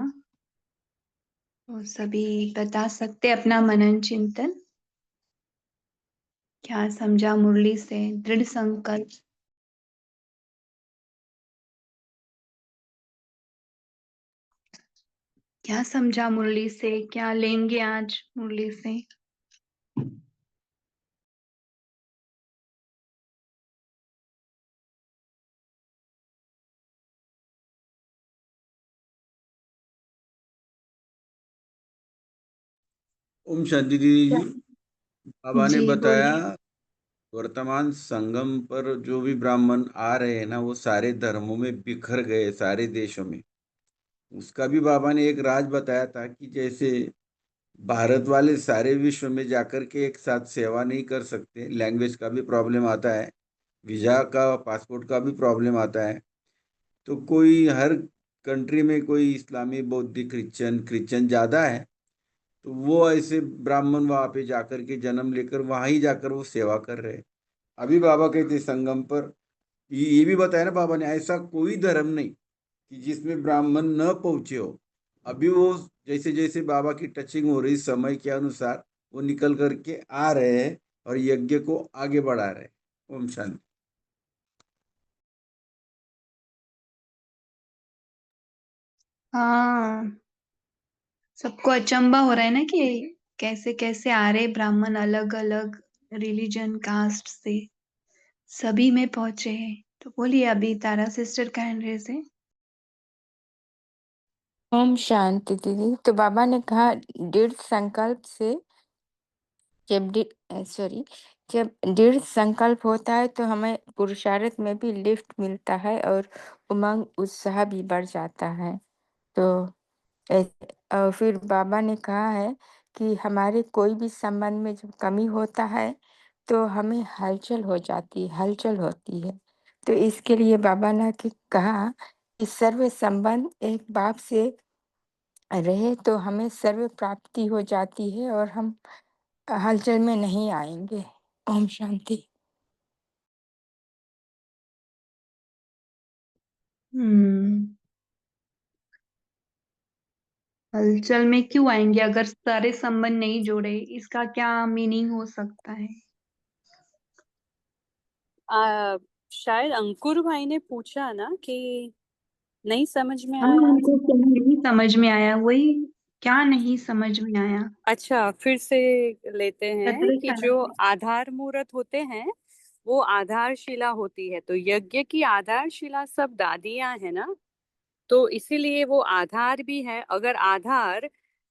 तो सभी बता सकते अपना मनन चिंतन, क्या समझा मुरली से, दृढ़ संकल्प क्या समझा मुरली से, क्या लेंगे आज मुरली से। ओम शांति दीदी जी। बाबा ने जी बताया बोलिए। वर्तमान संगम पर जो भी ब्राह्मण आ रहे हैं ना, वो सारे धर्मों में बिखर गए, सारे देशों में। उसका भी बाबा ने एक राज बताया था कि जैसे भारत वाले सारे विश्व में जाकर के एक साथ सेवा नहीं कर सकते, लैंग्वेज का भी प्रॉब्लम आता है, वीजा का पासपोर्ट का भी प्रॉब्लम आता है। तो कोई हर कंट्री में कोई इस्लामी, बौद्धिक, क्रिश्चियन ज़्यादा है, तो वो ऐसे ब्राह्मण वहाँ पे जाकर के जन्म लेकर वहाँ ही जाकर वो सेवा कर रहे हैं। अभी बाबा कहते संगम पर ये भी बताया ना बाबा ने, ऐसा कोई धर्म नहीं कि जिसमें ब्राह्मण न पहुंचे हो। अभी वो जैसे जैसे बाबा की टचिंग हो रही समय के अनुसार वो निकल करके आ रहे हैं और यज्ञ को आगे बढ़ा रहे हैं। ओम शांति। हाँ, सबको अचंबा हो रहा है ना कि कैसे कैसे आ रहे ब्राह्मण अलग अलग रिलीजन कास्ट से सभी में पहुंचे हैं। तो बोलिए, अभी तारा सिस्टर कह रहे थे। ओम शांति दीदी। तो बाबा ने कहा दृढ़ संकल्प से जब दृढ़ संकल्प होता है तो हमें पुरुषार्थ में भी लिफ्ट मिलता है और उमंग उत्साह भी बढ़ जाता है। तो और फिर बाबा ने कहा है कि हमारे कोई भी संबंध में जब कमी होता है तो हमें हलचल होती है। तो इसके लिए बाबा ने कहा कि सर्व संबंध एक बाप से रहे तो हमें सर्व प्राप्ति हो जाती है और हम हलचल में नहीं आएंगे। ओम शांति। हलचल में क्यों आएंगे अगर सारे संबंध नहीं जोड़े? इसका क्या मीनिंग हो सकता है? शायद अंकुर भाई ने पूछा ना कि नहीं समझ में हाँ, आया। हमको क्या नहीं समझ में आया, वही क्या नहीं समझ में आया। अच्छा, फिर से लेते हैं कि छत्रछाया। जो आधार मूर्त होते हैं वो आधारशिला होती है। तो यज्ञ की आधारशिला सब दादियां है ना, तो इसीलिए वो आधार भी है। अगर आधार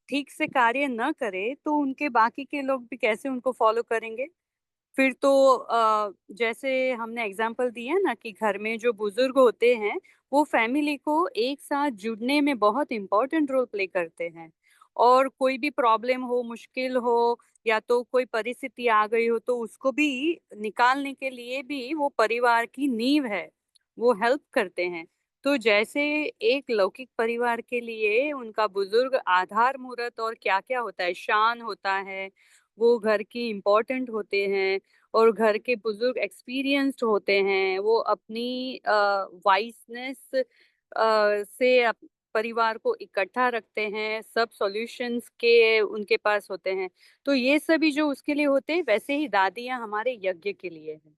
ठीक से कार्य न करे तो उनके बाकी के लोग भी कैसे उनको फॉलो करेंगे? फिर तो जैसे हमने एग्जाम्पल दिया ना कि घर में जो बुजुर्ग होते हैं वो फैमिली को एक साथ जुड़ने में बहुत इम्पोर्टेंट रोल प्ले करते हैं। और कोई भी प्रॉब्लम हो, मुश्किल हो, या तो कोई परिस्थिति आ गई हो तो उसको भी निकालने के लिए भी वो परिवार की नींव है, वो हेल्प करते हैं। तो जैसे एक लौकिक परिवार के लिए उनका बुजुर्ग आधार मूर्त और क्या क्या होता है, शान होता है, वो घर की इम्पोर्टेंट होते हैं, और घर के बुजुर्ग एक्सपीरियंस्ड होते हैं, वो अपनी वाइसनेस से परिवार को इकट्ठा रखते हैं, सब सॉल्यूशंस के उनके पास होते हैं। तो ये सभी जो उसके लिए होते हैं, वैसे ही दादियां हमारे यज्ञ के लिए है।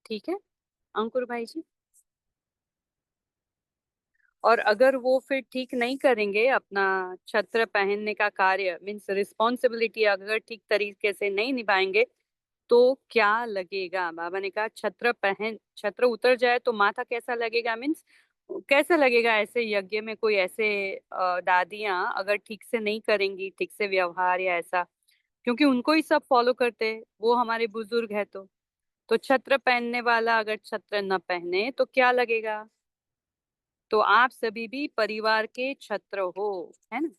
ठीक है अंकुर भाई जी। और अगर वो फिर ठीक नहीं करेंगे अपना छत्र पहनने का कार्य, मीन्स रिस्पॉन्सिबिलिटी अगर ठीक तरीके से नहीं निभाएंगे तो क्या लगेगा? बाबा ने कहा छत्र उतर जाए तो माथा कैसा लगेगा, मीन्स कैसा लगेगा ऐसे यज्ञ में कोई ऐसे दादियां अगर ठीक से नहीं करेंगी, ठीक से व्यवहार या ऐसा, क्योंकि उनको ही सब फॉलो करते हैं, वो हमारे बुजुर्ग है। तो छत्र पहनने वाला अगर छत्र न पहने तो क्या लगेगा? तो आप सभी भी परिवार के छत्र हो, है ना?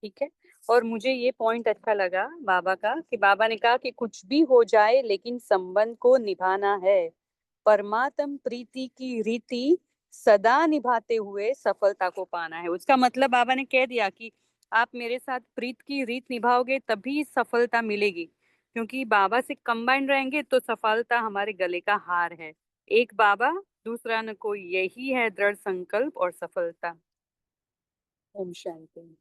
ठीक है। और मुझे ये पॉइंट अच्छा लगा बाबा का कि बाबा ने कहा कि कुछ भी हो जाए लेकिन संबंध को निभाना है, परमात्म प्रीति की रीति सदा निभाते हुए सफलता को पाना है। उसका मतलब बाबा ने कह दिया कि आप मेरे साथ प्रीत की रीत निभाओगे तभी सफलता मिलेगी, क्योंकि बाबा से कंबाइन रहेंगे तो सफलता हमारे गले का हार है। एक बाबा, दूसरा न कोई, यही है दृढ़ संकल्प और सफलता। ओम शांति।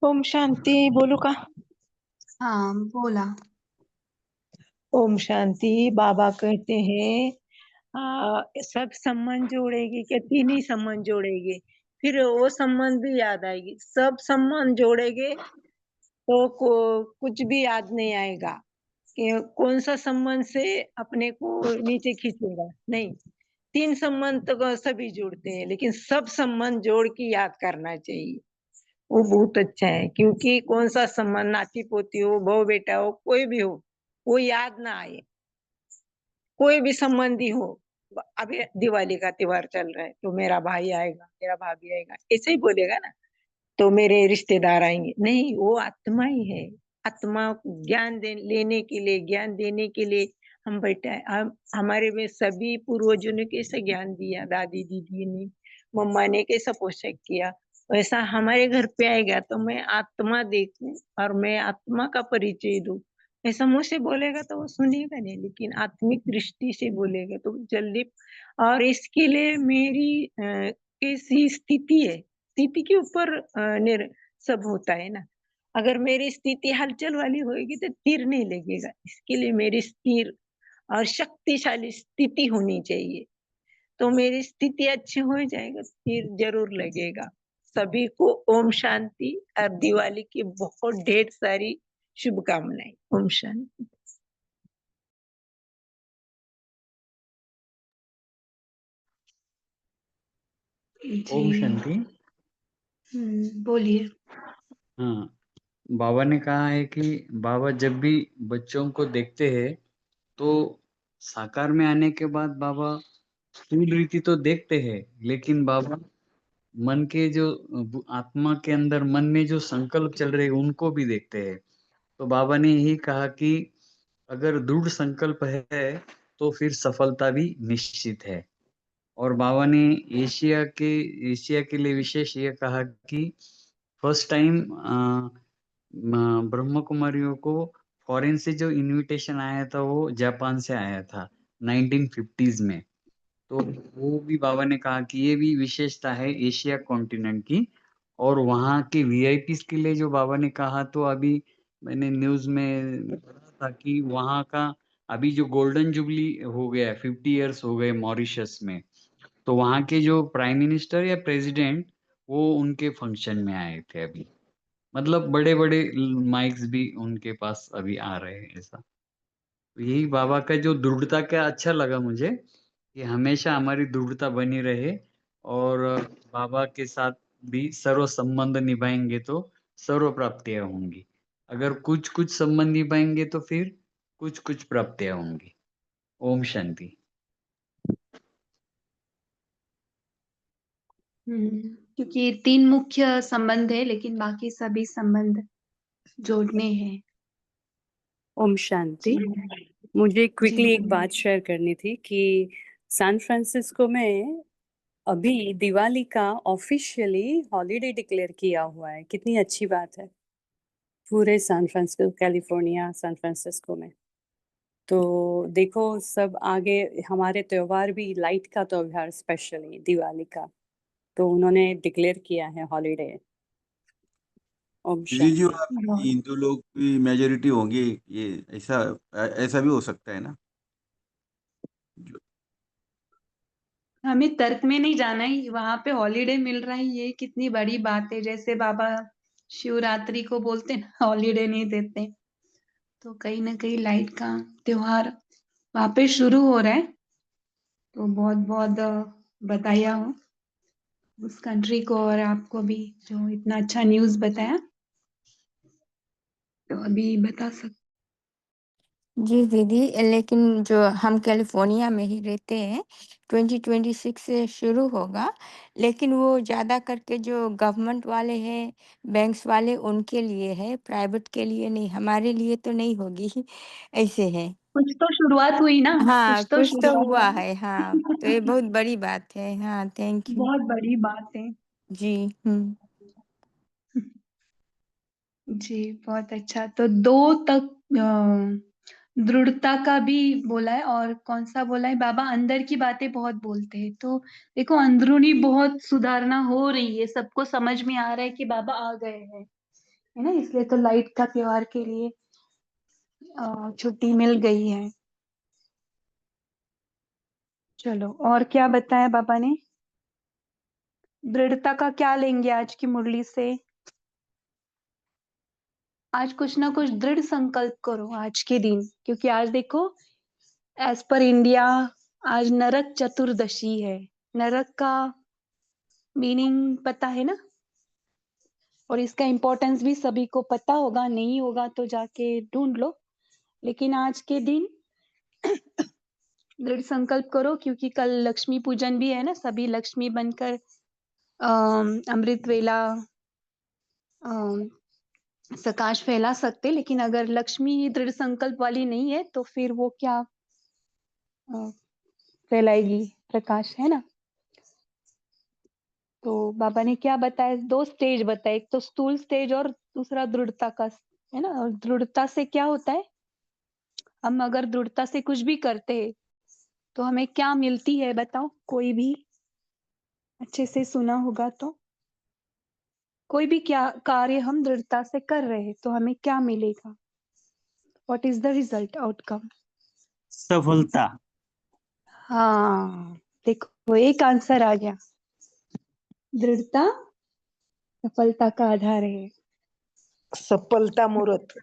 ओम शांति। बोलू का? हाँ, बोला। ओम शांति। बाबा कहते हैं सब संबंध जोड़ेगी क्या? तीन ही संबंध जोड़ेगी, फिर वो संबंध भी याद आएगी। सब संबंध जोड़ेंगे तो कुछ भी याद नहीं आएगा कि कौन सा संबंध से अपने को नीचे खींचेगा। नहीं, तीन संबंध तो सभी जोड़ते हैं, लेकिन सब संबंध जोड़ के याद करना चाहिए। वो बहुत अच्छा है, क्योंकि कौन सा संबंध, नाती पोती हो, बहू बेटा हो, कोई भी हो, वो याद ना आए। कोई भी संबंधी हो, अभी दिवाली का त्योहार चल रहा है तो मेरा भाई आएगा, मेरा भाभी आएगा, ऐसे ही बोलेगा ना, तो मेरे रिश्तेदार आएंगे। नहीं, वो आत्मा ही है। आत्मा को लेने के लिए, ज्ञान देने के लिए हम बैठे हैं। हमारे में सभी पूर्वजों ने कैसे ज्ञान दिया, दादी दीदी ने, मम्मा ने कैसा पोषक किया, वैसा हमारे घर पे आएगा तो मैं आत्मा देखूं और मैं आत्मा का परिचय दूं। ऐसा मुंह से बोलेगा तो वो सुनेगा नहीं, लेकिन आत्मिक दृष्टि से बोलेगा तो जल्दी। और इसके लिए मेरी कैसी स्थिति है, स्थिति के ऊपर सब होता है ना। अगर मेरी स्थिति हलचल वाली होगी तो तीर नहीं लगेगा। इसके लिए मेरी स्थिर और शक्तिशाली स्थिति होनी चाहिए। तो मेरी स्थिति अच्छी हो जाएगा, तीर जरूर लगेगा। सभी को ओम शांति और दिवाली की बहुत ढेर सारी शुभकामनाएं। ओम शांति। ओम जी। शांति। बोलिए। हाँ, बाबा ने कहा है कि बाबा जब भी बच्चों को देखते हैं तो साकार में आने के बाद बाबा स्थूल रीति तो देखते हैं, लेकिन बाबा मन के जो आत्मा के अंदर मन में जो संकल्प चल रहे हैं उनको भी देखते हैं। तो बाबा ने यही कहा कि अगर दृढ़ संकल्प है तो फिर सफलता भी निश्चित है। और बाबा ने एशिया के लिए विशेष ये कहा कि फर्स्ट टाइम ब्रह्म कुमारियों को फॉरेन से जो इनविटेशन आया था वो जापान से आया था 1950s में। तो वो भी बाबा ने कहा कि ये भी विशेषता है एशिया कॉन्टिनेंट की। और वहाँ के वीआईपीज के लिए जो बाबा ने कहा, तो अभी मैंने न्यूज में पढ़ा था कि वहाँ का अभी जो गोल्डन जुबली हो गया, 50 इयर्स हो गए मॉरिशस में, तो वहाँ के जो प्राइम मिनिस्टर या प्रेसिडेंट वो उनके फंक्शन में आए थे अभी। मतलब बड़े बड़े माइक्स भी उनके पास अभी आ रहे हैं ऐसा। तो यही बाबा का जो दृढ़ता का अच्छा लगा मुझे कि हमेशा हमारी दृढ़ता बनी रहे। और बाबा के साथ भी सर्व संबंध निभाएंगे तो सर्व प्राप्तियां होंगी। अगर कुछ कुछ संबंध निभाएंगे तो फिर कुछ कुछ प्राप्तियां होंगी। ओम शांति। क्योंकि 3 मुख्य संबंध है, लेकिन बाकी सभी संबंध जोड़ने हैं। ओम शांति। जी। मुझे जी क्विकली एक बोलिए। बात शेयर करनी थी कि सैन फ्रांसिस्को में अभी दिवाली का ऑफिशियली हॉलीडे डिक्लेयर किया हुआ है। कितनी अच्छी बात है, पूरे San Francisco, California, San Francisco में। तो देखो, सब आगे हमारे त्योहार भी लाइट का त्योहार, स्पेशली दिवाली का, तो उन्होंने डिक्लेयर किया है हॉलीडे। ओम जी जी, शांति। हिंदू लोग की मेजोरिटी होंगे, ये ऐसा ऐसा भी हो सकता है ना। जो- हमें तर्क में नहीं जाना है, वहां पे हॉलीडे मिल रहा है, ये कितनी बड़ी बात है। जैसे बाबा शिवरात्रि को बोलते हैं ना, हॉलीडे नहीं देते, तो कहीं ना कहीं लाइट का त्योहार वहां पे शुरू हो रहा है। तो बहुत बहुत बधाइयाँ हो उस कंट्री को और आपको भी, जो इतना अच्छा न्यूज़ बताया। तो अभी बता सकते। जी दीदी, लेकिन जो हम कैलिफोर्निया में ही रहते हैं, 2026 से शुरू होगा, लेकिन वो ज़्यादा करके जो गवर्नमेंट वाले हैं, बैंक्स वाले, उनके लिए है, प्राइवेट के लिए नहीं। हमारे लिए तो नहीं होगी। ऐसे है। कुछ तो शुरुआत हुई ना, हाँ, कुछ तो कुछ तो शुरुआत हुआ हुई। है। हाँ, तो ये बहुत बड़ी बात है। हाँ, थैंक यू। बहुत बड़ी बात है। जी। हम्म। जी बहुत अच्छा। तो 2 तक दृढ़ता का भी बोला है, और कौन सा बोला है बाबा, अंदर की बातें बहुत बोलते हैं। तो देखो, अंदरूनी बहुत सुधारना हो रही है, सबको समझ में आ रहा है कि बाबा आ गए हैं, है ना। इसलिए तो लाइट का त्योहार के लिए छुट्टी मिल गई है। चलो, और क्या बताया बाबा ने, दृढ़ता का क्या लेंगे आज की मुरली से। आज कुछ ना कुछ दृढ़ संकल्प करो आज के दिन, क्योंकि आज देखो, एज पर इंडिया आज नरक चतुर्दशी है। नरक का मीनिंग पता है ना, और इसका इम्पोर्टेंस भी सभी को पता होगा, नहीं होगा तो जाके ढूंढ लो। लेकिन आज के दिन दृढ़ संकल्प करो, क्योंकि कल लक्ष्मी पूजन भी है ना, सभी लक्ष्मी बनकर अमृत वेला प्रकाश फैला सकते, लेकिन अगर लक्ष्मी ही दृढ़ संकल्प वाली नहीं है तो फिर वो क्या फैलाएगी प्रकाश, है ना। तो बाबा ने क्या बताया, 2 स्टेज बताए, एक तो स्थूल स्टेज और दूसरा दृढ़ता का, है ना। और दृढ़ता से क्या होता है, हम अगर दृढ़ता से कुछ भी करते हैं तो हमें क्या मिलती है, बताओ। कोई भी अच्छे से सुना होगा तो, कोई भी क्या कार्य हम दृढ़ता से कर रहे हैं तो हमें क्या मिलेगा, what is the result, outcome. सफलता। हाँ, देखो एक आंसर आ गया, दृढ़ता सफलता का आधार है। सफलता मूर्त।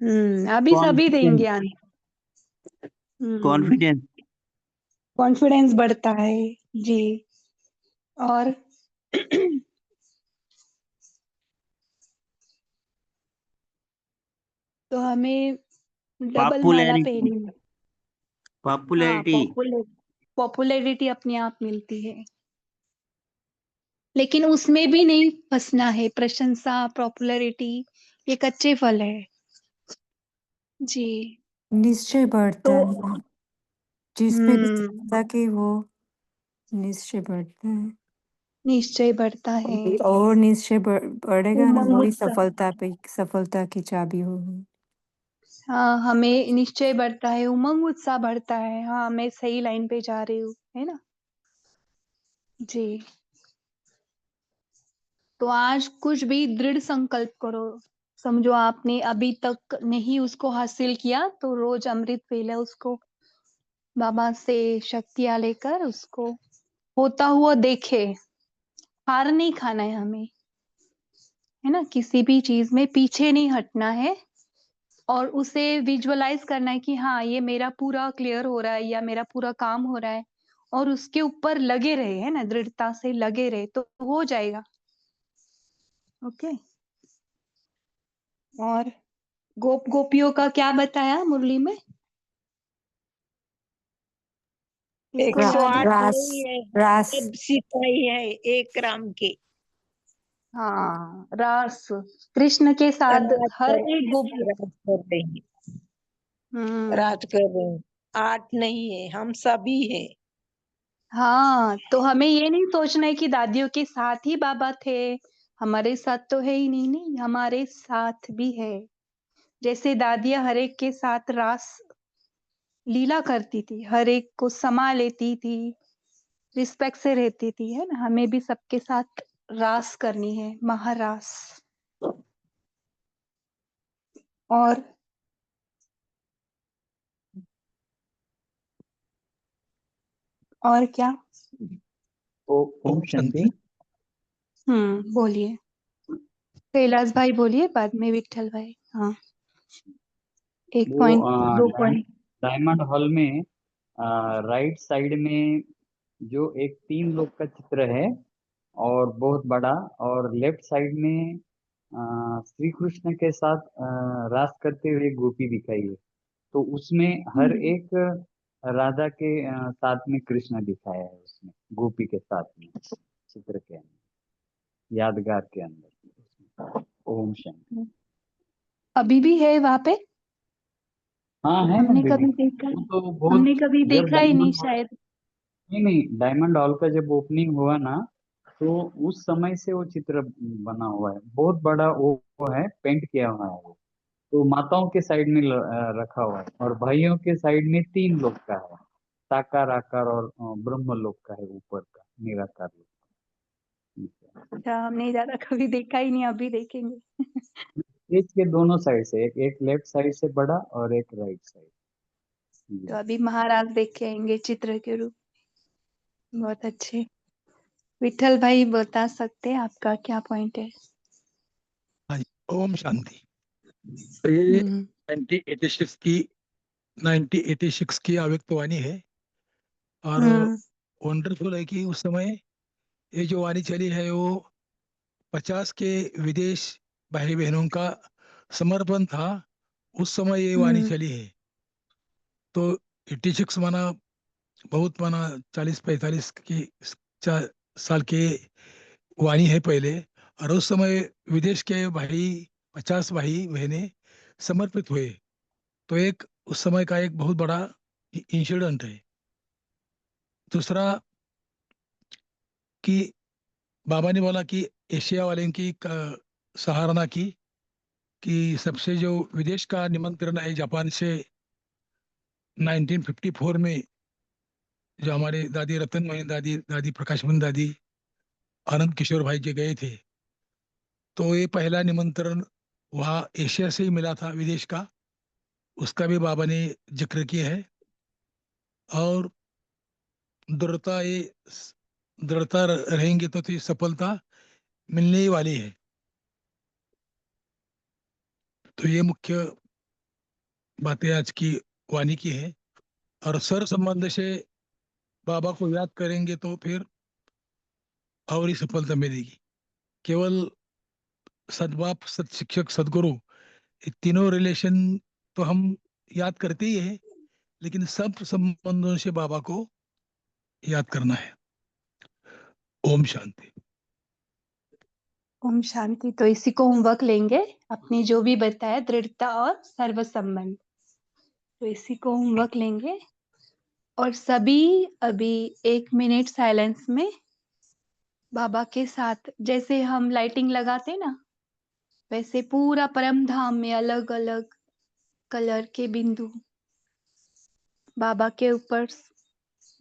अभी सभी कॉन्फिडेंस। देंगे आंसर। कॉन्फिडेंस। कॉन्फिडेंस बढ़ता है जी। और तो हमें डबल माला पॉपुलैरिटी। पहननी है। हाँ, पॉपुलैरिटी। पॉपुलैरिटी अपने आप मिलती है, लेकिन उसमें भी नहीं फंसना है। प्रशंसा, पॉपुलैरिटी ये कच्चे फल है जी। निश्चय बढ़ता तो है, जिसमें विश्वास कि वो निश्चय बढ़ता है, निश्चय बढ़ता है, और निश्चय बढ़ेगा ना, उमंग वही उत्साह। सफलता की चाबी होगी। हाँ, हमें निश्चय बढ़ता है, उमंग उत्साह बढ़ता है। हाँ, मैं सही लाइन पे जा रही हूँ, है ना जी। तो आज कुछ भी दृढ़ संकल्प करो। समझो आपने अभी तक नहीं उसको हासिल किया, तो रोज अमृत वेला उसको बाबा से शक्तियां लेकर उसको होता हुआ देखे। हार नहीं खाना है हमें, है ना। किसी भी चीज में पीछे नहीं हटना है, और उसे विजुअलाइज करना है कि हाँ ये मेरा पूरा क्लियर हो रहा है या मेरा पूरा काम हो रहा है, और उसके ऊपर लगे रहे, है ना, दृढ़ता से लगे रहे तो हो जाएगा। ओके। और गोपियों का क्या बताया मुरली में, देखो याद है। 108 रास नहीं है, रास सब सिपाही है एक राम के। हाँ, रास कृष्ण के साथ राज हर कर एक गोपी। राज कर रही है, हम्म राज कर रहे हैं। 8 नहीं है, हम सभी है। हाँ, तो हमें ये नहीं सोचना है कि दादियों के साथ ही बाबा थे, हमारे साथ तो है ही नहीं। नहीं, हमारे साथ भी है। जैसे दादियां हर एक के साथ रास लीला करती थी, हर एक को समा लेती थी, रिस्पेक्ट से रहती थी, है ना, हमें भी सबके साथ रास करनी है, महारास। और और क्या। ओम शांति। बोलिए कैलाश भाई, बोलिए, बाद में विठल भाई। हाँ, एक वो पॉइंट, 2 पॉइंट। डायमंड हॉल में राइट साइड में जो एक 3 लोग का चित्र है और बहुत बड़ा, और लेफ्ट साइड में श्री कृष्ण के साथ रास करते हुए गोपी दिखाई है। तो उसमें हर एक राधा के साथ में कृष्ण दिखाया है, उसमें गोपी के साथ में चित्र के अंदर, यादगार के अंदर। ओम शांति। अभी भी है वहां पे, हाँ है ना हमने दीदी। कभी देखा, वो तो बहुत, हमने कभी जब देखा ही नहीं शायद। नहीं, डायमंड हॉल का जब ओपनिंग हुआ ना, तो उस समय से वो चित्र बना हुआ है, बहुत बड़ा वो है, पेंट किया हुआ है वो। तो माताओं के साइड में रखा हुआ है, और भाइयों के साइड में 3 लोग का है, साकार, आकार और ब्रह्म लोक का है, ऊपर का निराकार लोक। अच्छा, हमने ज्यादा कभी देखा ही नहीं, अभी देखेंगे। स्टेज के दोनों साइड से, एक एक लेफ्ट साइड से बड़ा और एक राइट साइड। तो अभी महाराज देख के आएंगे चित्र के रूप। बहुत अच्छे। विठल भाई बता सकते हैं आपका क्या पॉइंट है। हाँ जी, ओम शांति। तो ये हम्म 1986 की अव्यक्तवाणी है, और हम्म वंडरफुल है कि उस समय ये जो वाणी चली है वो 50 के विदेश भाई बहनों का समर्पण था, उस समय ये वाणी हम्म चली है। तो 86 माना बहुत, माना 40-45 की साल के वाणी है पहले। और उस समय विदेश के भाई 50 भाई बहनें समर्पित हुए। तो एक उस समय का एक बहुत बड़ा इंसिडेंट है। दूसरा कि बाबा ने बोला कि एशिया वाले की सराहना की कि सबसे जो विदेश का निमंत्रण है जापान से 1954 में, जो हमारे दादी रतनमणि दादी, दादी प्रकाशमणि दादी, आनंद किशोर भाई जी गए थे, तो ये पहला निमंत्रण वहाँ एशिया से ही मिला था, विदेश का। उसका भी बाबा ने जिक्र किया है। और दृढ़ता ये दृढ़ता रहेंगे तो सफलता मिलने ही वाली है। तो ये मुख्य बातें आज की वाणी की है। और सर संबंध से बाबा को याद करेंगे तो फिर और ही सफलता मिलेगी। केवल सद्बाप, सत शिक्षक, सदगुरु, ये तीनों रिलेशन तो हम याद करते ही है, लेकिन सब संबंधों से बाबा को याद करना है। ओम शांति। ओम शांति। तो इसी को होमवर्क लेंगे, अपनी जो भी बताया दृढ़ता और सर्व संबंध, तो इसी को होमवर्क लेंगे। और सभी अभी 1 मिनट साइलेंस में बाबा के साथ, जैसे हम लाइटिंग लगाते ना, वैसे पूरा परम धाम में अलग अलग कलर के बिंदु बाबा के ऊपर,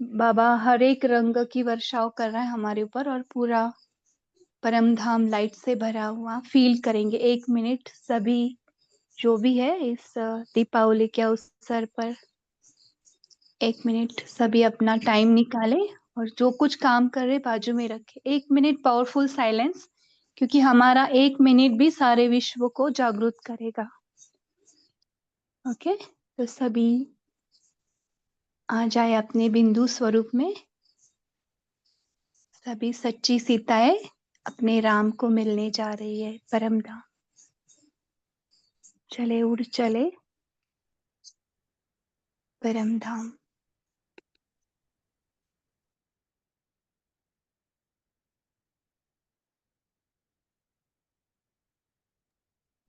बाबा हर एक रंग की वर्षाव कर रहा है हमारे ऊपर, और पूरा परम धाम लाइट से भरा हुआ फील करेंगे। 1 मिनट सभी जो भी है इस दीपावली के अवसर पर 1 मिनट सभी अपना टाइम निकाले और जो कुछ काम कर रहे बाजू में रखे। 1 मिनट पावरफुल साइलेंस, क्योंकि हमारा 1 मिनट भी सारे विश्व को जागरूक करेगा। ओके, तो सभी आ जाए अपने बिंदु स्वरूप में। सभी सच्ची सीताएं अपने राम को मिलने जा रही है परम धाम। चले उड़ चले परम धाम।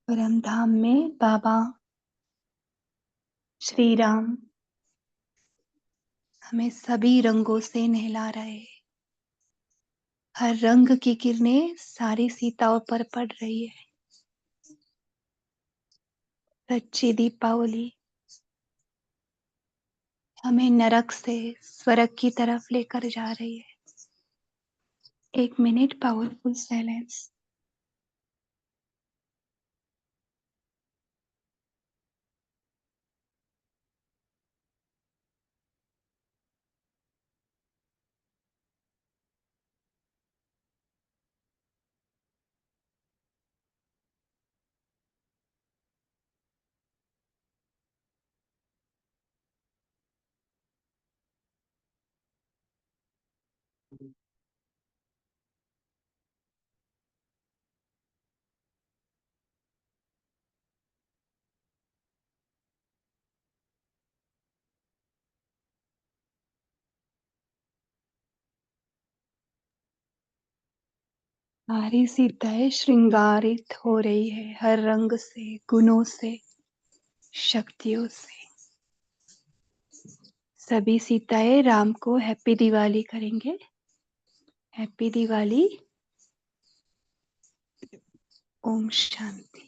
परम धाम में बाबा श्री राम हमें सभी रंगों से नहला रहे। हर रंग की किरणें सारी सीताओं पर पड़ रही है। सच्ची दीपावली हमें नरक से स्वर्ग की तरफ लेकर जा रही है। 1 मिनट पावरफुल साइलेंस। सारी सीताएं श्रृंगारित हो रही है, हर रंग से, गुणों से, शक्तियों से। सभी सीताएं राम को हैप्पी दिवाली करेंगे। हैप्पी दिवाली। ओम शांति।